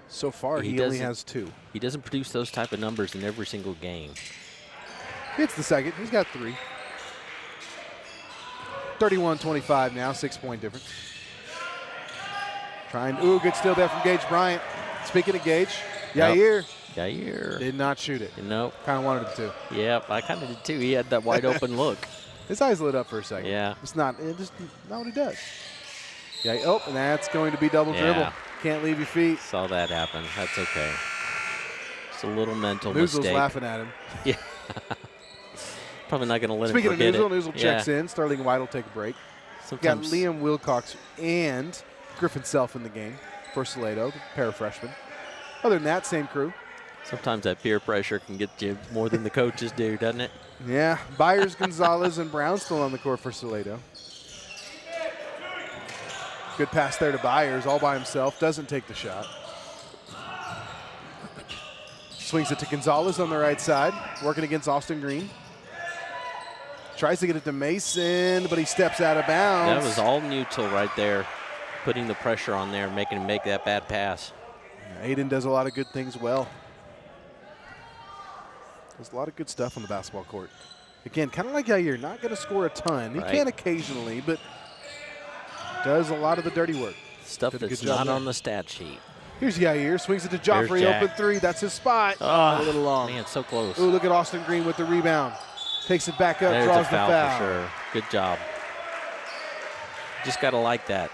So far, he only has 2. He doesn't produce those type of numbers in every single game. Hits the second. He's got 3. 31-25 now, 6-point difference. Good steal there from Gage Bryant. Speaking of Gage, Yair. Yair. Did not shoot it. Nope. Kind of wanted him to. Yep, I kind of did too. He had that wide open look. His eyes lit up for a second. Yeah. It's not what he does. Yeah. And that's going to be double dribble. Can't leave your feet. Saw that happen. That's okay. It's a little mental Noozle's mistake. laughing at him. Yeah. Probably not going to let Speaking him forget of Noozle, it. Noozle checks in. Sterling White will take a break. Sometimes. Got Liam Wilcox and Griffin Self in the game for Salado, the pair of freshmen. Other than that, same crew. Sometimes that peer pressure can get you more than the coaches do, doesn't it? Yeah. Byers, Gonzalez, and Brown still on the court for Salado. Good pass there to Byers, all by himself. Doesn't take the shot. Swings it to Gonzalez on the right side, working against Austin Green. Tries to get it to Mason, but he steps out of bounds. That was all neutral right there, putting the pressure on there, making him make that bad pass. Aiden does a lot of good things well. There's a lot of good stuff on the basketball court. Again, kind of like Yair, not going to score a ton. He can occasionally, but does a lot of the dirty work. Stuff that's not on the stat sheet. Here's Yair, swings it to Joffrey, open three. That's his spot. A little long. Man, so close. Ooh, look at Austin Green with the rebound. Takes it back up, There's draws a foul the foul. for sure. Good job. Just got to like that.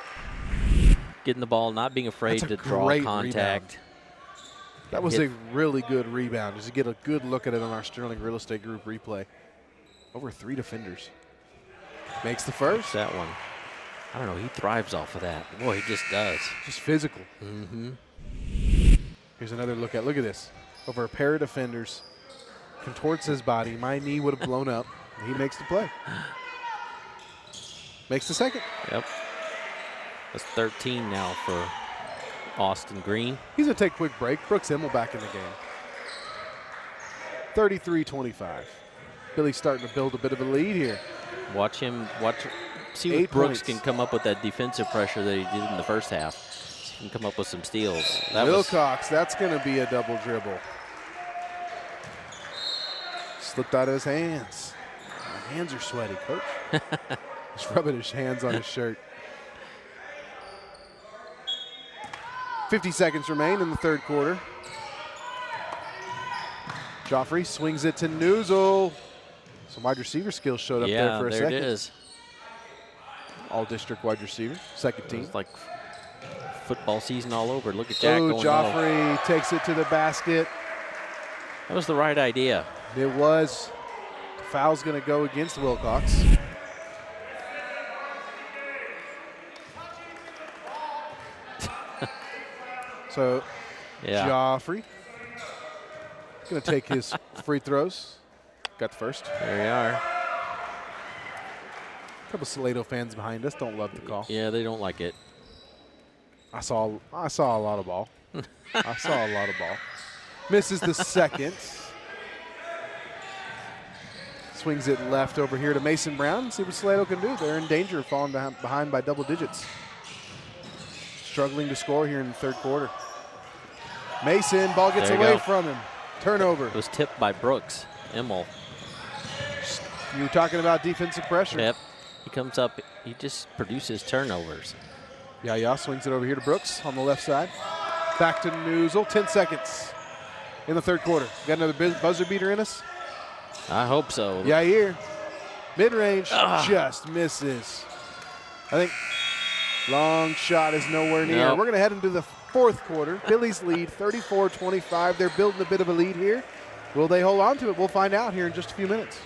Getting the ball, not being afraid to draw contact. Rebound. That was a really good rebound. Just to get a good look at it on our Sterling Real Estate Group replay. Over 3 defenders. Makes the first. That one. I don't know. He thrives off of that. Boy, he just does. Just physical. Mm-hmm. Here's another look at. Look at this. Over a pair of defenders. Contorts his body. My knee would have blown up. He makes the play. Makes the second. Yep. That's 13 now for Austin Green. He's going to take a quick break. Brooks Himmel back in the game. 33-25. Billy's starting to build a bit of a lead here. Watch him. See if Brooks can come up with that defensive pressure that he did in the first half. He can come up with some steals. Wilcox, that's going to be a double dribble. Slipped out of his hands. My hands are sweaty, Coach. He's rubbing his hands on his shirt. 50 seconds remain in the third quarter. Joffrey swings it to Newsel. Some wide receiver skills showed up there for a second. Yeah, there it is. All-district wide receiver, second team. It's like football season all over. Look at Jack going Joffrey takes it to the basket. That was the right idea. It was. The foul's going to go against Wilcox. So, Joffrey going to take his free throws. Got the first. There we are. A couple Salado fans behind us don't love the call. Yeah, they don't like it. I saw a lot of ball. I saw a lot of ball. Misses the second. Swings it left over here to Mason Brown. See what Salado can do. They're in danger of falling behind by double digits. Struggling to score here in the third quarter. Mason, ball gets away from him. Turnover. It was tipped by Brooks. Immel. You were talking about defensive pressure. Yep. He comes up. He just produces turnovers. Yeah, swings it over here to Brooks on the left side. Back to Newsel. 10 seconds in the third quarter. Got another buzzer beater in us? I hope so. Yair. Mid-range just misses. I think long shot is nowhere near. Nope. We're going to head into the fourth quarter. Billy's lead, 34-25. They're building a bit of a lead here. Will they hold on to it? We'll find out here in just a few minutes.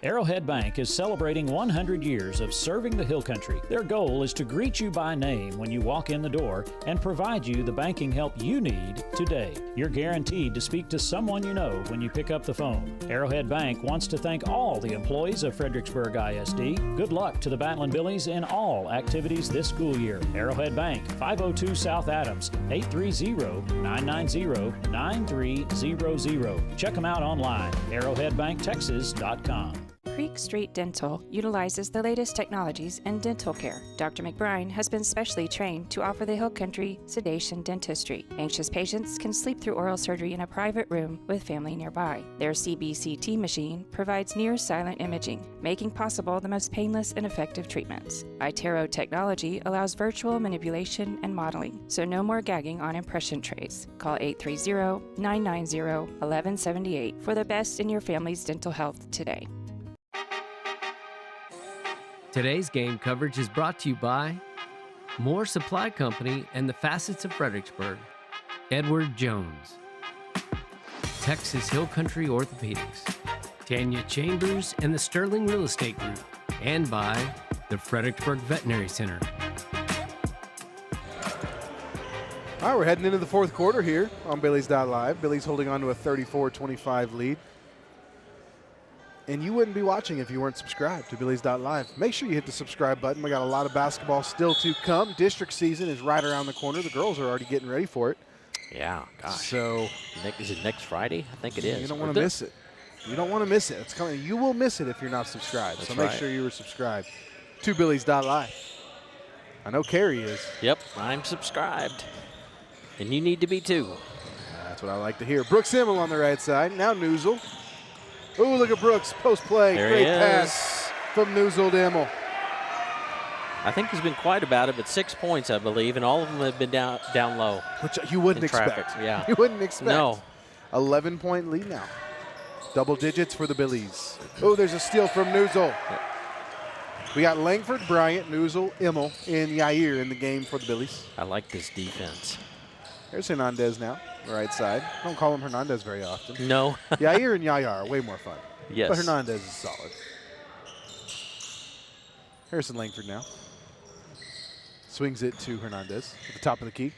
Arrowhead Bank is celebrating 100 years of serving the Hill Country. Their goal is to greet you by name when you walk in the door and provide you the banking help you need today. You're guaranteed to speak to someone you know when you pick up the phone. Arrowhead Bank wants to thank all the employees of Fredericksburg ISD. Good luck to the Battling Billies in all activities this school year. Arrowhead Bank, 502 South Adams, 830-990-9300. Check them out online, arrowheadbanktexas.com. Creek Street Dental utilizes the latest technologies in dental care. Dr. McBride has been specially trained to offer the Hill Country sedation dentistry. Anxious patients can sleep through oral surgery in a private room with family nearby. Their CBCT machine provides near-silent imaging, making possible the most painless and effective treatments. iTero technology allows virtual manipulation and modeling, so no more gagging on impression trays. Call 830-990-1178 for the best in your family's dental health today. Today's game coverage is brought to you by Moore Supply Company and the Facets of Fredericksburg, Edward Jones, Texas Hill Country Orthopedics, Tanya Chambers and the Sterling Real Estate Group, and by the Fredericksburg Veterinary Center. All right, we're heading into the fourth quarter here on Billies.Live. Billy's holding on to a 34-25 lead. And you wouldn't be watching if you weren't subscribed to Billies.Live. Make sure you hit the subscribe button. We got a lot of basketball still to come. District season is right around the corner. The girls are already getting ready for it. Yeah, gosh. So, is it next Friday? I think it is. You don't want to miss it. You don't want to miss it. It's coming. You will miss it if you're not subscribed. That's so make right. sure you are subscribed to Billies.Live. I know Carrie is. Yep, I'm subscribed. And you need to be too. That's what I like to hear. Brooks Himmel on the right side. Now Newsel. Ooh, look at Brooks. Post play. There Great he is. pass from Newsel to Himmel. I think he's been quiet about it, but 6 points, I believe, and all of them have been down low. Which you wouldn't in traffic. expect. Yeah. You wouldn't expect. No. 11-point lead now. Double digits for the Billies. Oh, there's a steal from Newsel. We got Langford, Bryant, Newsel, Immel, and Yair in the game for the Billies. I like this defense. There's Hernandez now, right side. Don't call him Hernandez very often. No. Yair and Yair are way more fun. Yes. But Hernandez is solid. Harrison Langford now. Swings it to Hernandez at the top of the key.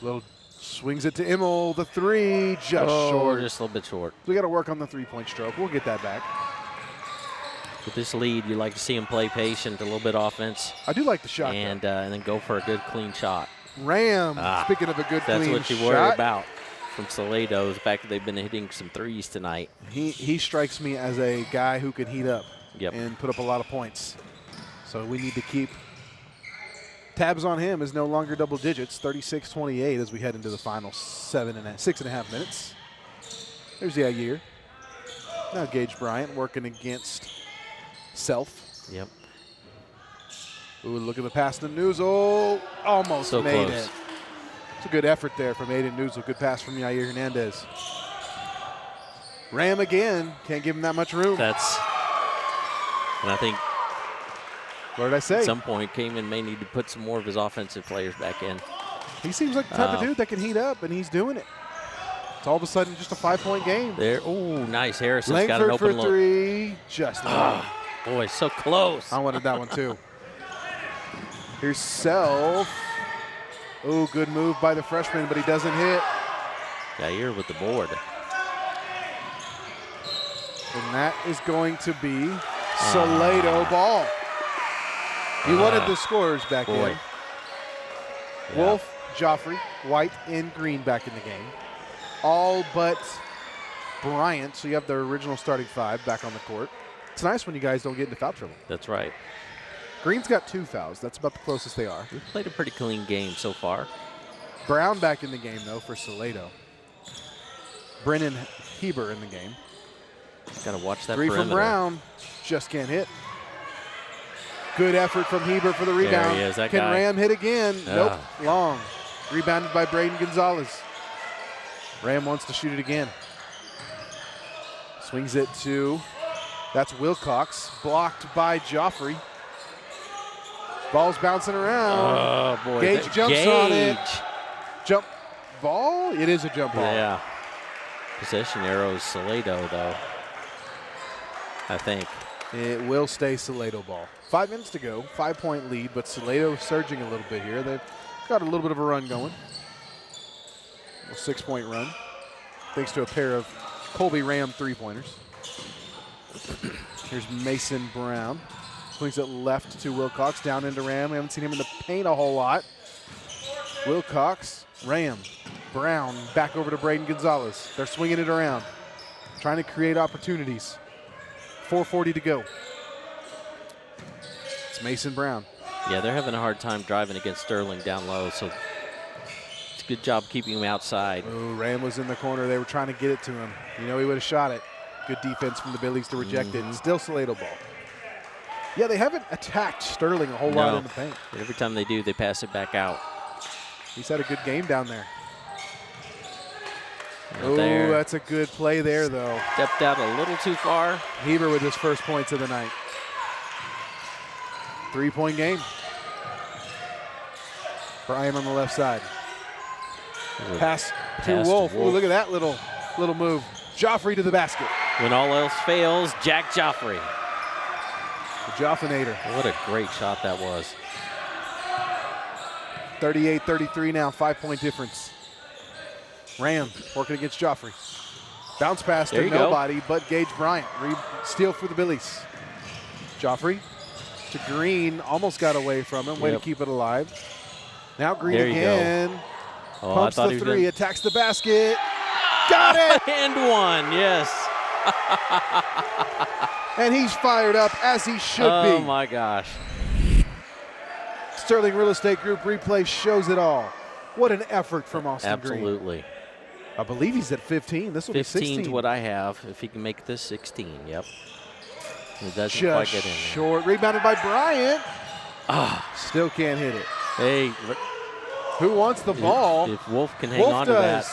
Little swings it to Immel. The three, just short. Just a little bit short. We got to work on the three-point stroke. We'll get that back. With this lead, you like to see him play patient, a little bit offense. I do like the shot, and then go for a good, clean shot. Ram, speaking of a good clean shot. That's what you worry about from Salado, the fact that they've been hitting some threes tonight. He strikes me as a guy who can heat up Yep. and put up a lot of points. So we need to keep tabs on him. Is no longer double digits, 36-28 as we head into the final 6.5 minutes. There's Yair. Now Gage Bryant working against Self. Yep. Ooh, look at the pass to Newsel. Almost So made close. it. It's a good effort there from Aiden Newsel. Good pass from Yair Hernandez. Ram again. Can't give him that much room. And I think what did I say? At some point, Kamen may need to put some more of his offensive players back in. He seems like the type of dude that can heat up, and he's doing it. It's all of a sudden just a 5-point game. There, oh, nice. Harrison's Langford got an open for look. three, just boy, so close. I wanted that one too. Here's Self. Oh, good move by the freshman, but he doesn't hit. Yair with the board. And that is going to be Salado ball. He wanted the scorers back in. Yeah. Wolf, Joffrey, White, and Green back in the game. All but Bryant, so you have the original starting five back on the court. It's nice when you guys don't get into foul trouble. That's right. Green's got 2 fouls. That's about the closest they are. We've played a pretty clean game so far. Brown back in the game, though, for Salado. Brennan Heber in the game. Got to watch that Three perimeter. from Brown. Just can't hit. Good effort from Heber for the rebound. There he is, that Can guy. Ram hit again? Nope. Long. Rebounded by Braden Gonzalez. Ram wants to shoot it again. Swings it to, that's Wilcox. Blocked by Joffrey. Ball's bouncing around. Oh, boy. Gage jumps on it. Jump ball? It is a jump ball. Yeah. Possession arrows Salado, though. I think. It will stay Salado ball. 5 minutes to go, 5-point lead, but Salado surging a little bit here. They've got a little bit of a run going. A 6-point run, thanks to a pair of Colby Ram three-pointers. Here's Mason Brown. Swings it left to Wilcox, down into Ram. We haven't seen him in the paint a whole lot. Wilcox, Ram, Brown, back over to Braden Gonzalez. They're swinging it around, trying to create opportunities. 4:40 to go. It's Mason Brown. Yeah, they're having a hard time driving against Sterling down low, so it's a good job keeping him outside. Oh, Ram was in the corner. They were trying to get it to him. You know he would have shot it. Good defense from the Billies to reject it. Still Salado ball. Yeah, they haven't attacked Sterling a whole lot in the paint. But every time they do, they pass it back out. He's had a good game down there. Oh, There. that's a good play there, though. Stepped out a little too far. Heber with his first points of the night. 3-point game. Brian on the left side. Pass to Wolf. Ooh, look at that little move. Joffrey to the basket. When all else fails, Jack Joffrey. The Joffinator. What a great shot that was. 38-33 now, 5-point difference. Ram working against Joffrey. Bounce pass There to you go. nobody but Gage Bryant. Steal for the Billies. Joffrey to Green. Almost got away from him. Way to keep it alive. Now Green There you go. again. Oh, Pumps I thought the he was three. gonna- Attacks the basket. got it! And one, yes. And he's fired up, as he should be. Oh, my gosh. Sterling Real Estate Group replay shows it all. What an effort from Austin Green. Absolutely. I believe he's at 15. This will be 16. 15's what I have. If he can make this 16, yep. It doesn't Just quite get in there. short. Rebounded by Bryant. Still can't hit it. Hey. Who wants the ball? If Wolf can hang on to that.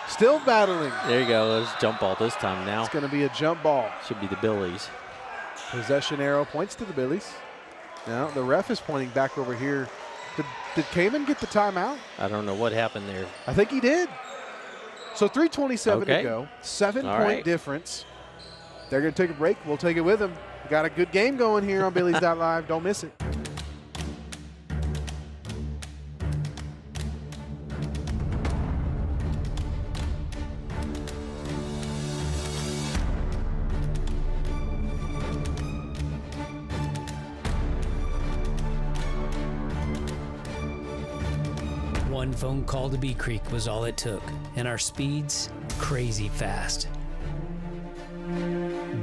Still battling. There you go. There's a jump ball this time now. It's going to be a jump ball. Should be the Billies. Possession arrow points to the Billies. Now the ref is pointing back over here. Did Kamen get the timeout? I don't know what happened there. I think he did. So 3:27 to go. 7-point difference. They're going to take a break. We'll take it with them. We got a good game going here on Billies.Live. Don't miss it. One phone call to Bee Creek was all it took, and our speeds crazy fast.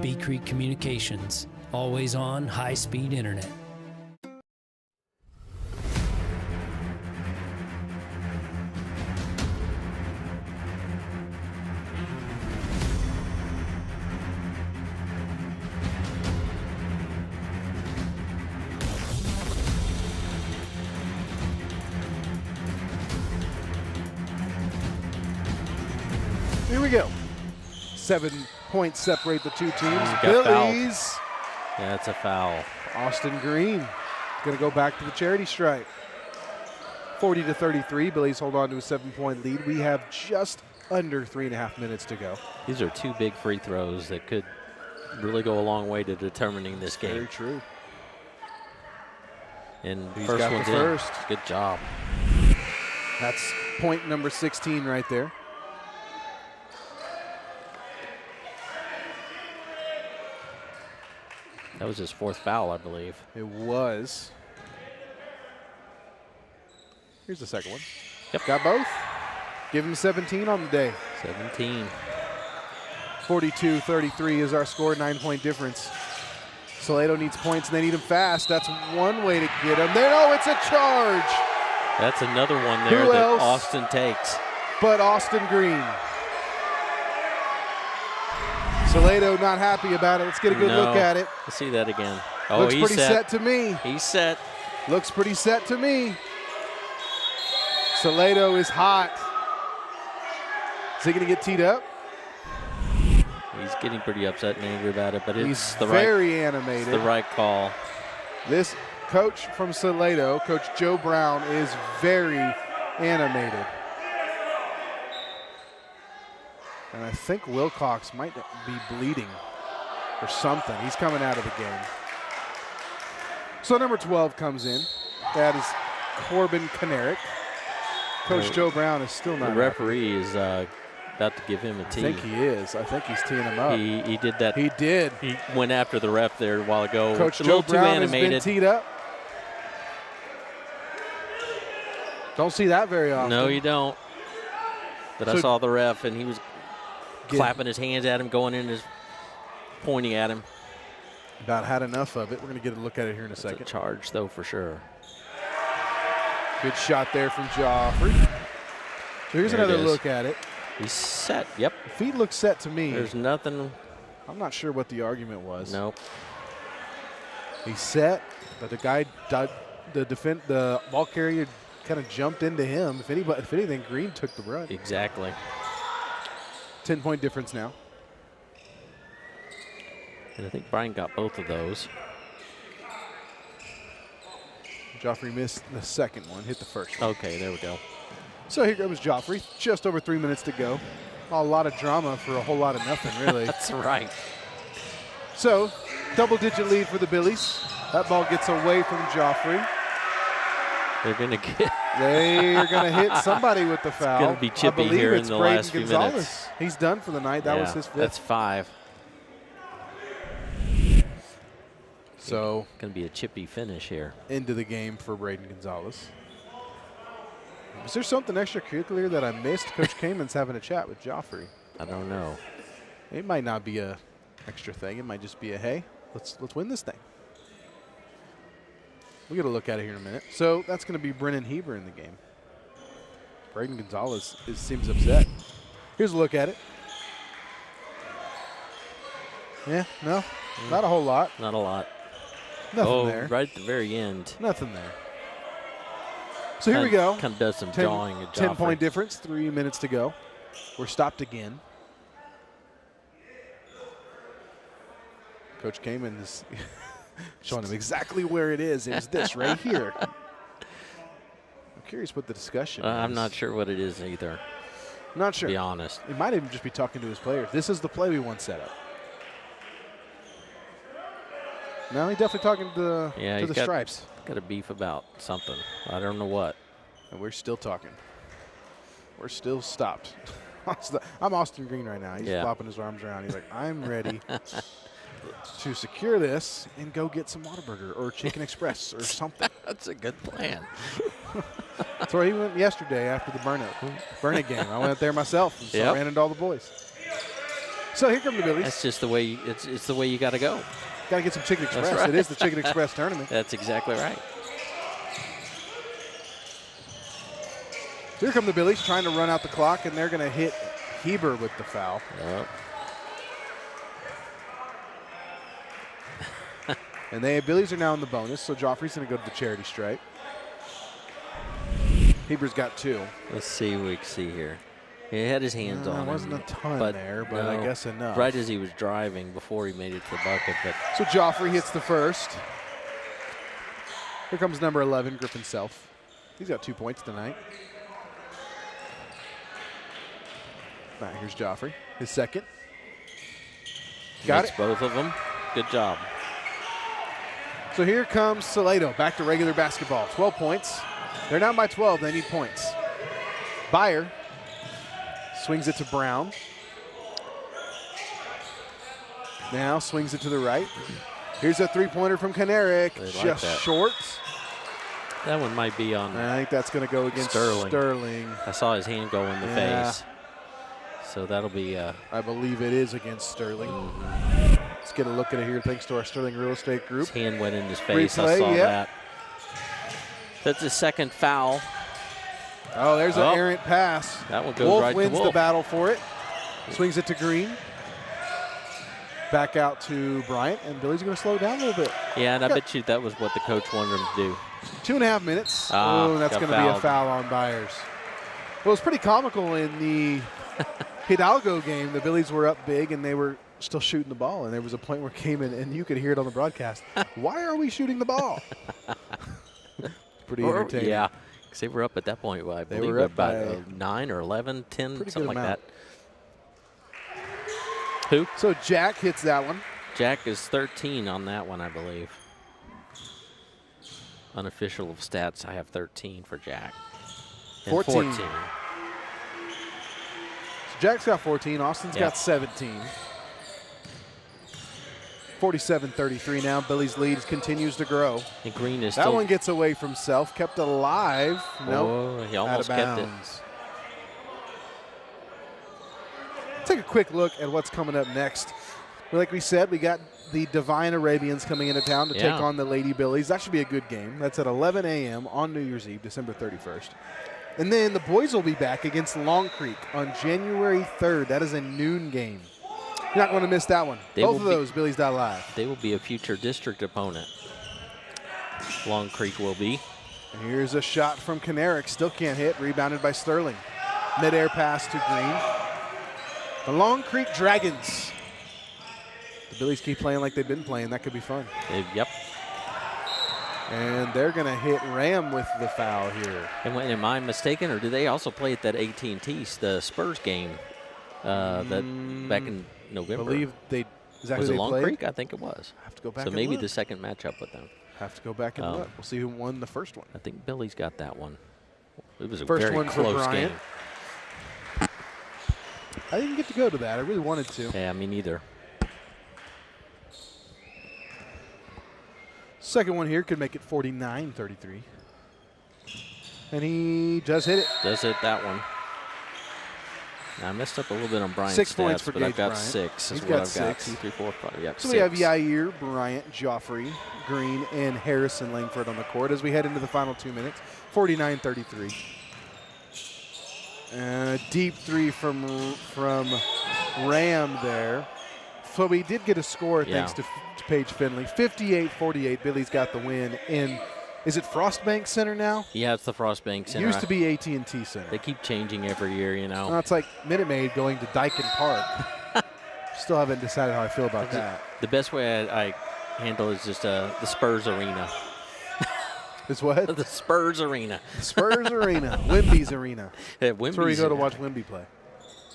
Bee Creek Communications, always on high-speed internet. Here we go. 7 points separate the two teams. Billies. Yeah, it's a foul. Austin Green going to go back to the charity stripe. 40-33. Billies hold on to a 7-point lead. We have just under 3.5 minutes to go. These are two big free throws that could really go a long way to determining this game. Very true. And He's first got one's the first. in. Good job. That's point number 16 right there. That was his fourth foul, I believe. It was. Here's the second one. Yep. Got both. Give him 17 on the day. 17. 42-33 is our score, 9-point difference. Salado needs points, and they need him fast. That's one way to get him. There, oh, it's a charge. That's another one there Who that else Austin takes. But Austin Green. Salado not happy about it. Let's get a good look at it. Let's see that again. Oh, Looks he's pretty set to me. He's set. Looks pretty set to me. Salado is hot. Is he going to get teed up? He's getting pretty upset and angry about it, but it's the very animated. It's the right call. This coach from Salado, Coach Joe Brown, is very animated. And I think Wilcox might be bleeding or something. He's coming out of the game. So number 12 comes in. That is Corbin Kanarick. Coach Joe Brown is still not. The referee is about to give him a tee. I think he is. I think he's teeing him up. He did that. He did. He went after the ref there a while ago. Coach a Joe little Brown too animated. has been teed up. Don't see that very often. No, you don't. But I saw the ref, and he was clapping his hands at him, going in, pointing at him. About had enough of it. We're going to get a look at it here in a second. A charge, though, for sure. Good shot there from Joffrey. So here's another look at it. He's set. Yep. Feet look set to me. There's nothing. I'm not sure what the argument was. Nope. He's set, but the guy, the ball carrier, kind of jumped into him. If anything, Green took the brunt. Exactly. 10-point difference now. And I think Brian got both of those. Joffrey missed the second one, hit the first one. Okay, there we go. So here comes Joffrey. Just over 3 minutes to go. A lot of drama for a whole lot of nothing, really. That's right. So, double-digit lead for the Billies. That ball gets away from Joffrey. They're going to get. They are going to hit somebody with the foul. It's going to be chippy here in the last few minutes. He's done for the night. That was his fifth. That's 5. So going to be a chippy finish here. Into the game for Braden Gonzalez. Is there something extracurricular that I missed? Coach Kamen's having a chat with Joffrey. I don't know. It might not be a extra thing. It might just be a, hey, let's win this thing. We'll get a look at it here in a minute. So that's going to be Brennan Heber in the game. Braden Gonzalez seems upset. Here's a look at it. Yeah, no, not a whole lot. Not a lot. Nothing there. Right at the very end. Nothing there. So here we go. Kind of does some jawing at Joffrey. 10-point difference, 3 minutes to go. We're stopped again. Coach Kamen is showing him exactly where it is. It's this right here. I'm curious what the discussion is. I'm not sure what it is either. Not sure. To be honest. He might even just be talking to his players. This is the play we want set up. No, he's definitely talking to the Stripes. Got a beef about something. I don't know what. And we're still talking. We're still stopped. I'm Austin Green right now. He's flopping his arms around. He's like, I'm ready to secure this and go get some Whataburger or Chicken Express or something. That's a good plan. That's where he went yesterday after the Burnett game. I went there myself and ran into all the boys. So here come the Billies. That's just the way it's the way you got to go. Got to get some Chicken Express. Right. It is the Chicken Express tournament. That's exactly right. Here come the Billies trying to run out the clock, and they're going to hit Heber with the foul. Yep. And the Billies are now in the bonus, so Joffrey's going to go to the charity stripe. Heber's got 2. Let's see what we can see here. He had his hands on him. There wasn't a ton there, but I guess enough. Right as he was driving before he made it to the bucket. But so Joffrey hits the first. Here comes number 11, Griffin Self. He's got 2 points tonight. All right, here's Joffrey, his second. Got it. Both of them. Good job. So here comes Salado, back to regular basketball. 12 points. They're down by 12. They need points. Byer swings it to Brown. Now swings it to the right. Here's a three-pointer from Kanarick. Just short. That one might be on. I think that's going to go against Sterling. I saw his hand go in the face. So that'll be. I believe it is against Sterling. Let's get a look at it here thanks to our Sterling Real Estate Group. His hand went in his face. Replay, I saw that. That's his second foul. Oh, there's an errant pass. That one goes Wolf right to wins Wolf. the battle for it. Swings it to Green. Back out to Bryant, and Billy's going to slow down a little bit. Yeah, and I bet you that was what the coach wanted him to do. 2.5 minutes. Oh, that's going to be a foul on Byers. Well, it was pretty comical in the Hidalgo game. The Billies were up big, and they were still shooting the ball, and there was a point where it came in, and you could hear it on the broadcast. Why are we shooting the ball? Pretty entertaining. Yeah, because they were up at that point. Well, I believe were up about 9 or 11, 10, something like that. Who? So Jack hits that one. Jack is 13 on that one, I believe. Unofficial stats, I have 13 for Jack. And 14. So Jack's got 14. Austin's got 17. 47-33 now. Billy's lead continues to grow. And Green is that one gets away from Self. Kept it alive. No, he almost kept it. Take a quick look at what's coming up next. Like we said, we got the Divine Arabians coming into town to take on the Lady Billies. That should be a good game. That's at 11 a.m. on New Year's Eve, December 31st. And then the boys will be back against Long Creek on January 3rd. That is a noon game. You're not going to miss that one. Both of those, Billies.Live. They will be a future district opponent. Long Creek will be. And here's a shot from Kanarick. Still can't hit. Rebounded by Sterling. Mid-air pass to Green. The Long Creek Dragons. The Billies keep playing like they've been playing. That could be fun. Yep. And they're going to hit Ram with the foul here. And am I mistaken, or do they also play at that AT&T, the Spurs game that back in November? I believe they was it Long Creek? I think it was. I have to go back so and maybe look. the second matchup with them. Have to go back and look. We'll see who won the first one. I think Billy's got that one. It was a first very one close for game. I didn't get to go to that. I really wanted to. Yeah, me neither. Second one here could make it 49-33. And he does hit it. Does hit that one. Now, I messed up a little bit on Bryant's 6 stats, points for but Gage I've got Bryant. 6 is He's what got I've got. 6. 2, 3, 4, 5. Yep, So 6. we have Yair, Bryant, Joffrey, Green, and Harrison Langford on the court as we head into the final 2 minutes. 49-33. Deep three from Ram there. So we did get a score thanks to Paige Finley. 58-48. Billy's got the win in. Is it Frostbank Center now? Yeah, it's the Frostbank Center. Used to be AT&T Center. They keep changing every year, you know. Well, it's like Minute Maid going to Dyken Park. Still haven't decided how I feel about that. The best way I handle is just the Spurs Arena. It's what? The Spurs Arena. Spurs Arena. Wimby's Arena. Yeah, That's where you go to watch Wimby play.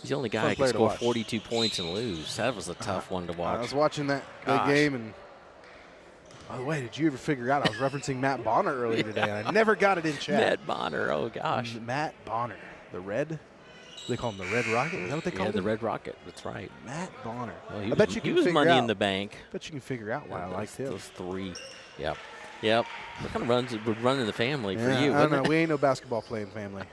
He's the only guy who can score 42 points and lose. That was a tough one to watch. I was watching that game, and by the way, did you ever figure out I was referencing Matt Bonner earlier today, and I never got it in chat. Matt Bonner, oh gosh. Matt Bonner, the Red. They call him the Red Rocket. Is that what they call him? Yeah, the Red Rocket. That's right. Matt Bonner. Well, I bet you can he was figure money out, in the bank. I bet you can figure out why I liked him. Those 3. Yep. Yep. What kind of runs would run in the family for you? I don't know. We ain't no basketball playing family.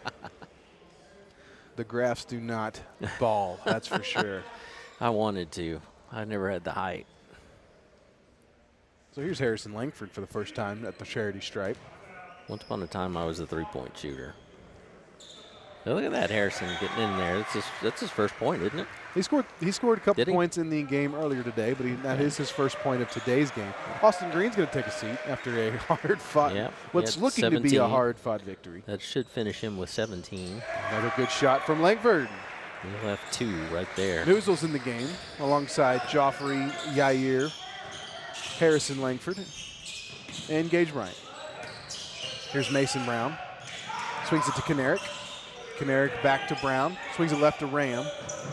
The Graffs do not ball, that's for sure. I wanted to. I never had the height. So here's Harrison Langford for the first time at the charity stripe. Once upon a time, I was a 3-point shooter. Now look at that, Harrison getting in there. That's his first point, isn't it? He scored a couple points in the game earlier today, but that is his first point of today's game. Austin Green's going to take a seat after a hard-fought, what's looking 17. To be a hard-fought victory. That should finish him with 17. Another good shot from Langford. He left 2 right there. Newsel's in the game alongside Joffrey, Yair, Harrison Langford, and Gage Bryant. Here's Mason Brown. Swings it to Kanarick. Kanarick back to Brown. Swings it left to Ram.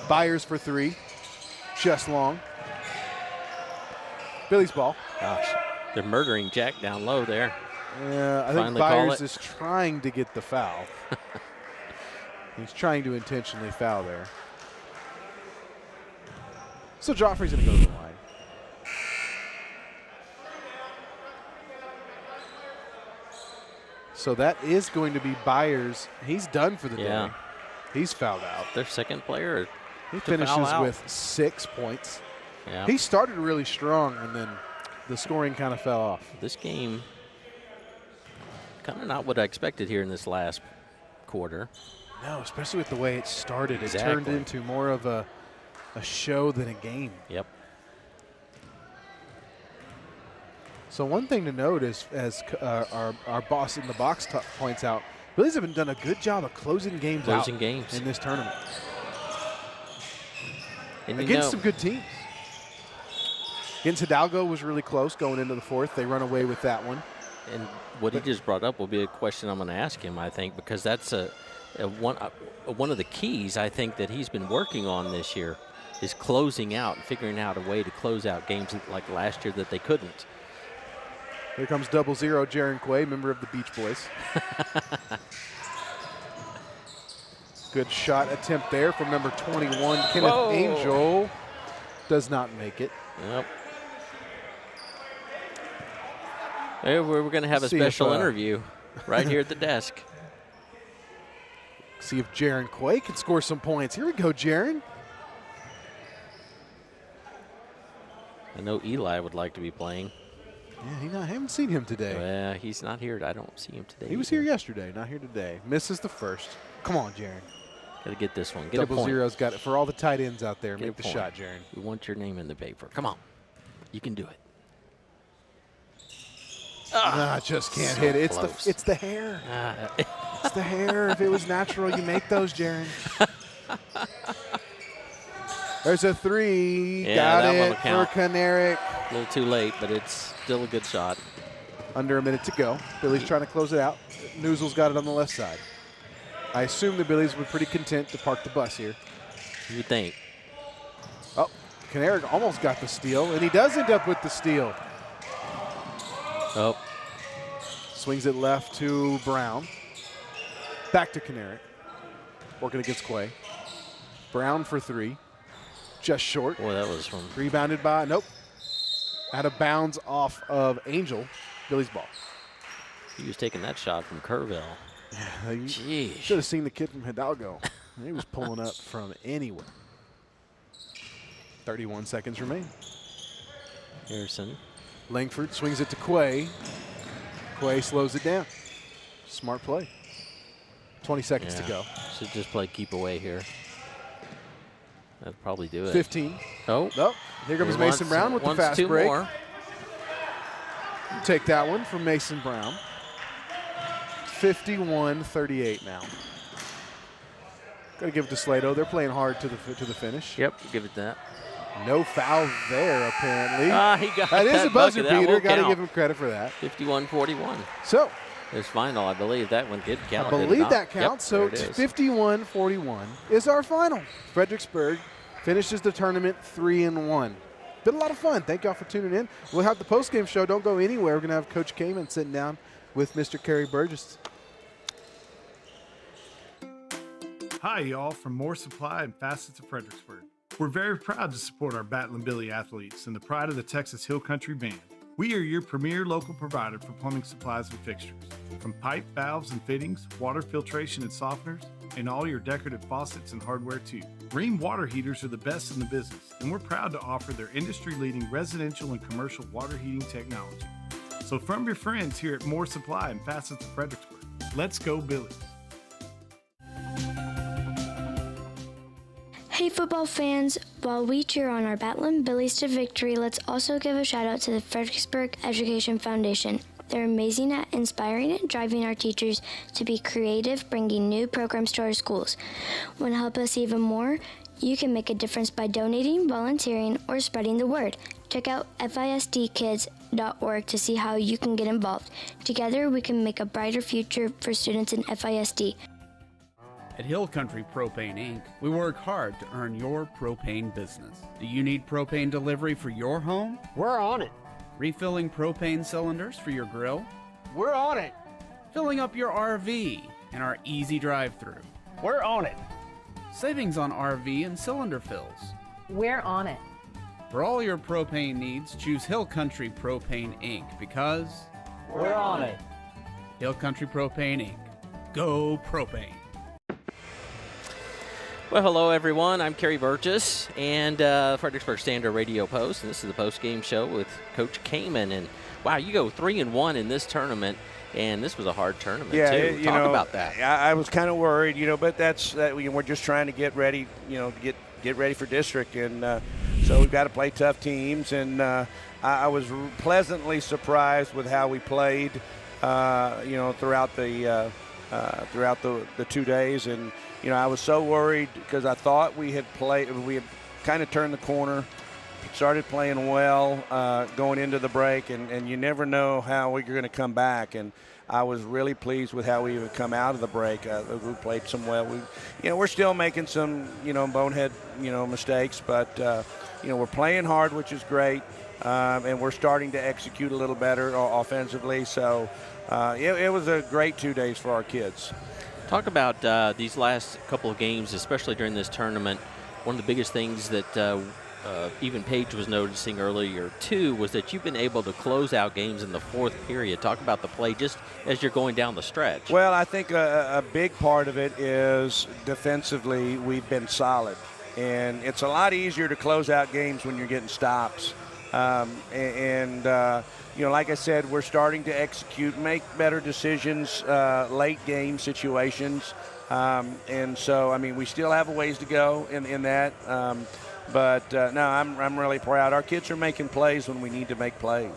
Byers for 3. Just long. Billy's ball. Gosh, they're murdering Jack down low there. Yeah, I think Byers is trying to get the foul. He's trying to intentionally foul there. So Joffrey's going to go to the line. So that is going to be Byers. He's done for the day. He's fouled out. Their second player. He finishes with 6 points. Yeah. He started really strong, and then the scoring kind of fell off. This game, kind of not what I expected here in this last quarter. No, especially with the way it started. Exactly. It turned into more of a show than a game. Yep. So one thing to note is, as our boss in the box points out, Billy's have done a good job of closing games in this tournament. And against some good teams. Against Hidalgo was really close going into the fourth. They run away with that one. And what he just brought up will be a question I'm going to ask him, I think, because that's one of the keys, I think, that he's been working on this year is closing out and figuring out a way to close out games like last year that they couldn't. Here comes 00, Jaron Quay, member of the Beach Boys. Good shot attempt there from number 21, Kenneth Angel. Does not make it. Yep. Hey, we're going to have a special interview right here at the desk. See if Jaron Quay can score some points. Here we go, Jaron. I know Eli would like to be playing. Yeah, I haven't seen him today. He's not here. I don't see him today. He was here yesterday, not here today. Misses the first. Come on, Jaron. Got to get this one. Get a point. 00's got it for all the tight ends out there. Make the shot, Jaron. We want your name in the paper. Come on. You can do it. Just can't hit it. It's the hair. It's the hair. If it was natural, you make those, Jaron. There's a 3. Yeah, got it for Kanarick. A little too late, but it's still a good shot. Under a minute to go. Billy's trying to close it out. Newsel's got it on the left side. I assume the Billies were pretty content to park the bus here. You would think. Oh, Kanarick almost got the steal, and he does end up with the steal. Oh. Swings it left to Brown. Back to Kanarick. Working against Quay. Brown for 3. Just short. Boy, that was from. Rebounded by, nope. Out of bounds off of Angel. Billy's ball. He was taking that shot from Kerrville. You should have seen the kid from Hidalgo. He was pulling up from anywhere. 31 seconds remain. Harrison. Langford swings it to Quay. Quay slows it down. Smart play. 20 seconds to go. Should just play keep away here. That'd probably do it. 15. Oh. Here comes Mason Brown with the fast break. More. Take that one from Mason Brown. 51-38 now. Got to give it to Salado. They're playing hard to the finish. Yep, give it that. No foul there, apparently. He got that is a buzzer beater. Got to count. give him credit for that. 51-41. So his final, I believe that one did count. I believe that counts. Yep, so 51-41 is our final. Fredericksburg finishes the tournament 3-1. Been a lot of fun. Thank y'all for tuning in. We'll have the postgame show. Don't go anywhere. We're going to have Coach Kamen sitting down with Mr. Kerry Burgess. Hi, y'all, from More Supply and Facets of Fredericksburg. We're very proud to support our Battlin' Billy athletes and the pride of the Texas Hill Country Band. We are your premier local provider for plumbing supplies and fixtures. From pipe, valves, and fittings, water filtration and softeners, and all your decorative faucets and hardware too. Rheem water heaters are the best in the business, and we're proud to offer their industry-leading residential and commercial water heating technology. So from your friends here at More Supply and Facets of Fredericksburg, let's go Billies. Hey football fans, while we cheer on our Battlin' Billies to victory, let's also give a shout out to the Fredericksburg Education Foundation. They're amazing at inspiring and driving our teachers to be creative, bringing new programs to our schools. Want to help us even more? You can make a difference by donating, volunteering, or spreading the word. Check out FISDkids.org to see how you can get involved. Together, we can make a brighter future for students in FISD. At Hill Country Propane Inc., we work hard to earn your propane business. Do you need propane delivery for your home? We're on it. Refilling propane cylinders for your grill? We're on it. Filling up your RV in our easy drive-thru? We're on it. Savings on RV and cylinder fills? We're on it. For all your propane needs, choose Hill Country Propane Inc. because we're on it. Hill Country Propane Inc. Go propane. Well, hello, everyone. I'm Kerry Burgess and Fredericksburg Standard Radio Post, and this is the post-game show with Coach Kamen. And, wow, you go 3-1 in this tournament, and this was a hard tournament, too. Talk about that. I was kind of worried, but we're just trying to get ready, to get ready for district. And so we've got to play tough teams. And I was pleasantly surprised with how we played, throughout the 2 days. And, I was so worried because I thought we had kind of turned the corner, started playing well going into the break, and you never know how we're going to come back. And I was really pleased with how we even come out of the break. We played some well. We're still making some, bonehead, mistakes, but, we're playing hard, which is great, and we're starting to execute a little better offensively. So it was a great 2 days for our kids. Talk about these last couple of games, especially during this tournament. One of the biggest things that even Paige was noticing earlier, too, was that you've been able to close out games in the fourth period. Talk about the play just as you're going down the stretch. Well, I think a big part of it is defensively we've been solid. And it's a lot easier to close out games when you're getting stops. Like I said, we're starting to execute, make better decisions, late game situations. And so, we still have a ways to go in that. But I'm really proud. Our kids are making plays when we need to make plays.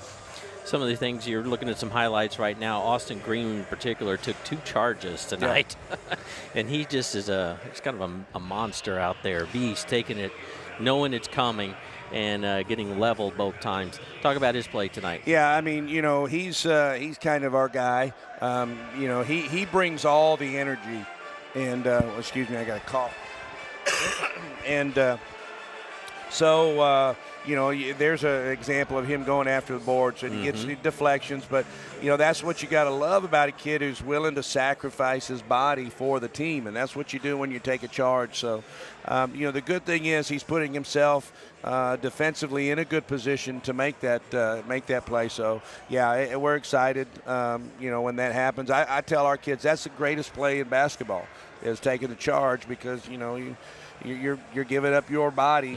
Some of the things, you're looking at some highlights right now. Austin Green in particular took 2 charges tonight. Yeah. And he just is he's kind of a monster out there. Beast taking it, knowing it's coming, and getting leveled both times. Talk about his play tonight. Yeah, he's kind of our guy. He brings all the energy. And, excuse me, I got a cough. And so there's an example of him going after the boards, and he gets the deflections. But, that's what you got to love about a kid who's willing to sacrifice his body for the team, and that's what you do when you take a charge. So, the good thing is he's putting himself defensively in a good position to make that play. So, yeah, we're excited, when that happens. I tell our kids that's the greatest play in basketball is taking the charge because, you're giving up your body,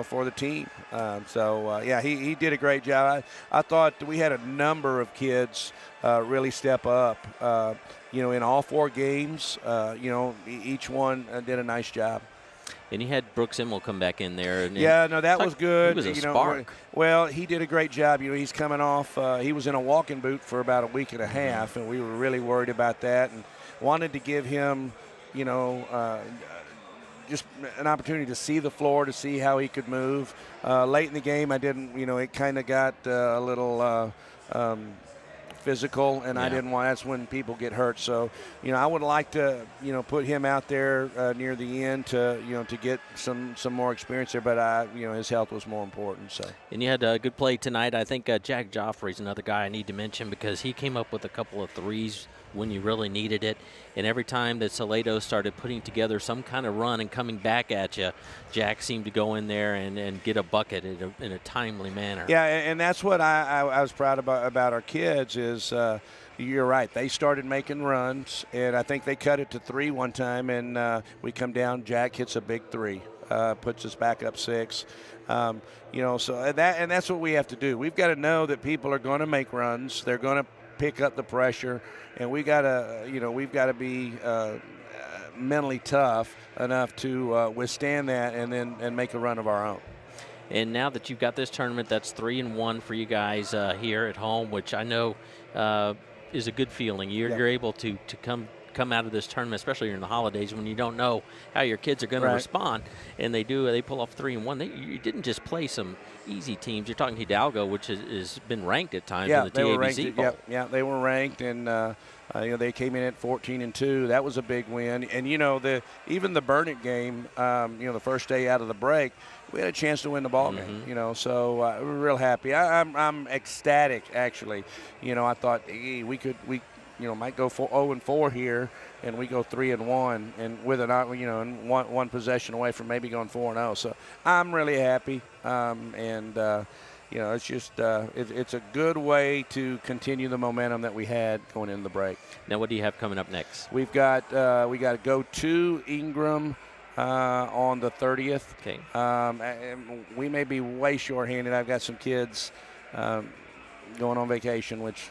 for the team. He did a great job. I thought we had a number of kids really step up, in all 4 games. Each one did a nice job. And you had Brooks Immel come back in there. And that was good. He was a spark. Well, he did a great job. He's coming off. He was in a walking boot for about a week and a half, and we were really worried about that and wanted to give him, just an opportunity to see the floor, to see how he could move. Late in the game, I didn't, it kind of got a little physical, and I didn't want. That's when people get hurt. So, I would like to, put him out there near the end to, to get some more experience there. But his health was more important. So. And you had a good play tonight. I think Jack Joffrey's another guy I need to mention because he came up with a couple of threes when you really needed it. And every time that Salado started putting together some kind of run and coming back at you, Jack seemed to go in there and get a bucket in a timely manner. Yeah, and that's what I was proud about our kids is you're right. They started making runs, and I think they cut it to 3 one time, and we come down. Jack hits a big 3, puts us back up 6. So that's what we have to do. We've got to know that people are going to make runs. They're going to pick up the pressure, and we've got to be mentally tough enough to withstand that and make a run of our own. And now that you've got this tournament, that's 3-1 for you guys here at home, which I know is a good feeling. You're able to come out of this tournament, especially during the holidays when you don't know how your kids are going to respond, and they pull off 3-1. You didn't just play some easy teams. You're talking Hidalgo, which has been ranked at times in the TABC Bowl. Yeah, they were ranked, and they came in at 14-2. That was a big win. And even the Burnett game, the first day out of the break, we had a chance to win the ball game. So we're real happy. I'm ecstatic actually. I thought we might go 0-4 here, and we go 3-1, and with and one possession away from maybe going 4-0. So I'm really happy, it's just it's a good way to continue the momentum that we had going into the break. Now, what do you have coming up next? We got to go to Ingram on the 30th. Okay. We may be way short-handed. I've got some kids going on vacation, which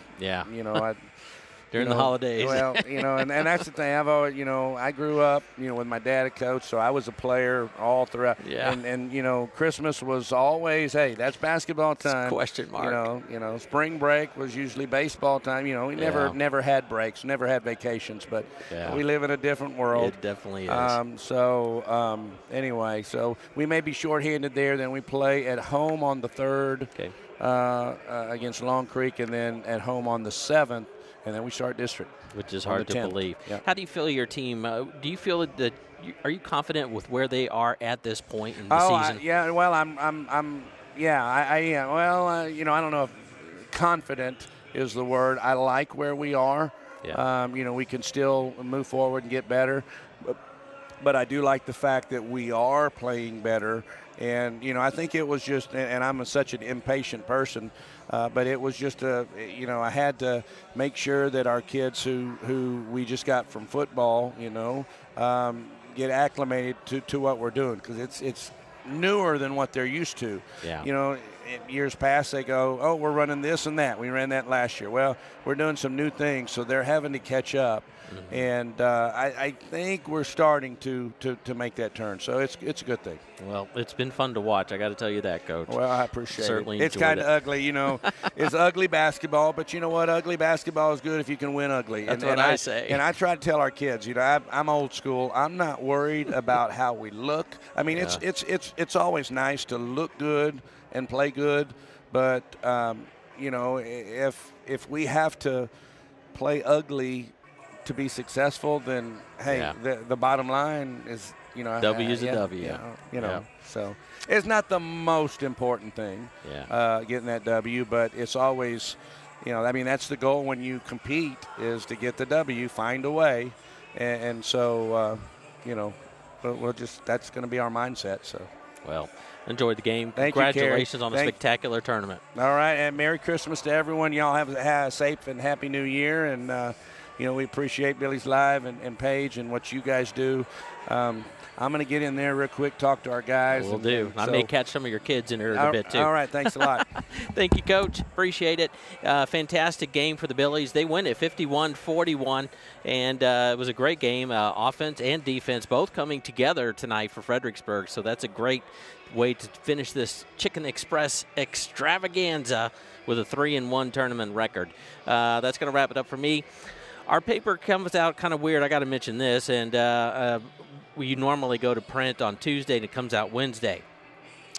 during the holidays. Well, and that's the thing. I've always, I grew up, with my dad a coach, so I was a player all throughout. Yeah. And Christmas was always, hey, that's basketball time. Question mark. Spring break was usually baseball time. We never had breaks, never had vacations, but we live in a different world. It definitely is. Anyway, so we may be shorthanded there. Then we play at home on the 3rd against Long Creek, and then at home on the 7th. And then we start district, which is hard to 10th. believe. Yeah. How do you feel your team? Do you feel that? Are you confident with where they are at this point in the season? I am. Well, I don't know if confident is the word. I like where we are. Yeah. We can still move forward and get better, but I do like the fact that we are playing better. And I think it was just, and I'm such an impatient person. But it was just I had to make sure that our kids who we just got from football, get acclimated to what we're doing, because it's newer than what they're used to. Yeah. In years past, they go, oh, we're running this and that. We ran that last year. Well, we're doing some new things, so they're having to catch up. Mm-hmm. And I think we're starting to make that turn. So it's a good thing. Well, it's been fun to watch. I got to tell you that, Coach. Well, I appreciate Certainly it. It's kind of ugly, It's ugly basketball, but you know what? Ugly basketball is good if you can win ugly. That's what I say. And I try to tell our kids, I'm old school. I'm not worried about how we look. I mean, it's always nice to look good and play good, but if we have to play ugly to be successful, then hey, the bottom line is, W is a W. So it's not the most important thing, getting that W, but it's always, that's the goal when you compete, is to get the W, find a way, and so we'll just, that's going to be our mindset. So well, enjoy the game. Thank Congratulations you, on a spectacular tournament. All right, and Merry Christmas to everyone. Y'all have a safe and happy New Year, and we appreciate Billies.Live and Paige and what you guys do. I'm going to get in there real quick, talk to our guys. Will do. I may catch some of your kids in there a bit, too. All right. Thanks a lot. Thank you, Coach. Appreciate it. Fantastic game for the Billies. They win at 51-41, and it was a great game. Offense and defense both coming together tonight for Fredericksburg, so that's a great way to finish this Chicken Express extravaganza with a 3-1 tournament record. That's going to wrap it up for me. Our paper comes out kind of weird. I got to mention this, and we normally go to print on Tuesday, and it comes out Wednesday.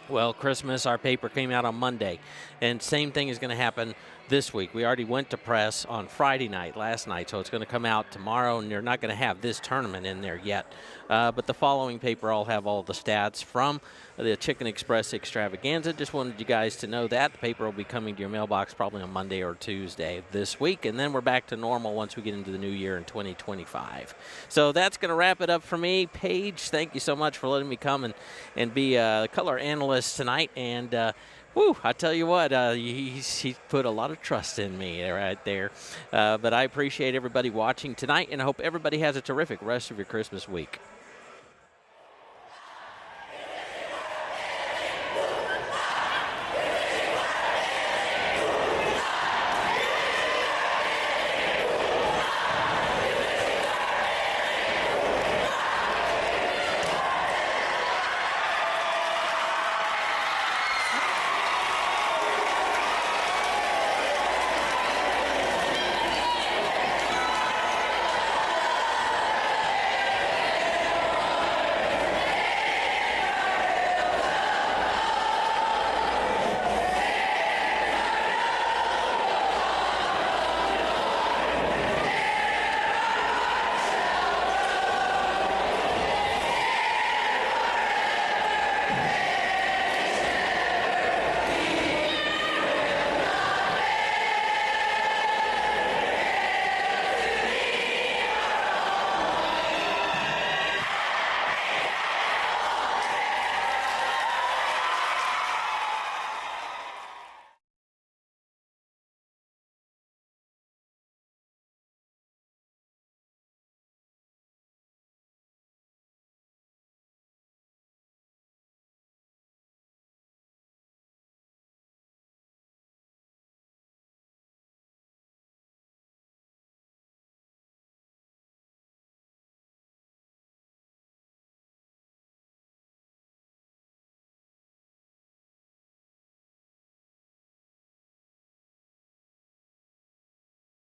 Well, Christmas, our paper came out on Monday, and same thing is going to happen this week. We already went to press on Friday night, last night, so it's going to come out tomorrow, and you're not going to have this tournament in there yet. But the following paper will have all the stats from the Chicken Express extravaganza. Just wanted you guys to know that. The paper will be coming to your mailbox probably on Monday or Tuesday this week, and then we're back to normal once we get into the new year in 2025. So that's going to wrap it up for me. Paige, thank you so much for letting me come and be a color analyst tonight, and I tell you what, he put a lot of trust in me right there. But I appreciate everybody watching tonight, and I hope everybody has a terrific rest of your Christmas week.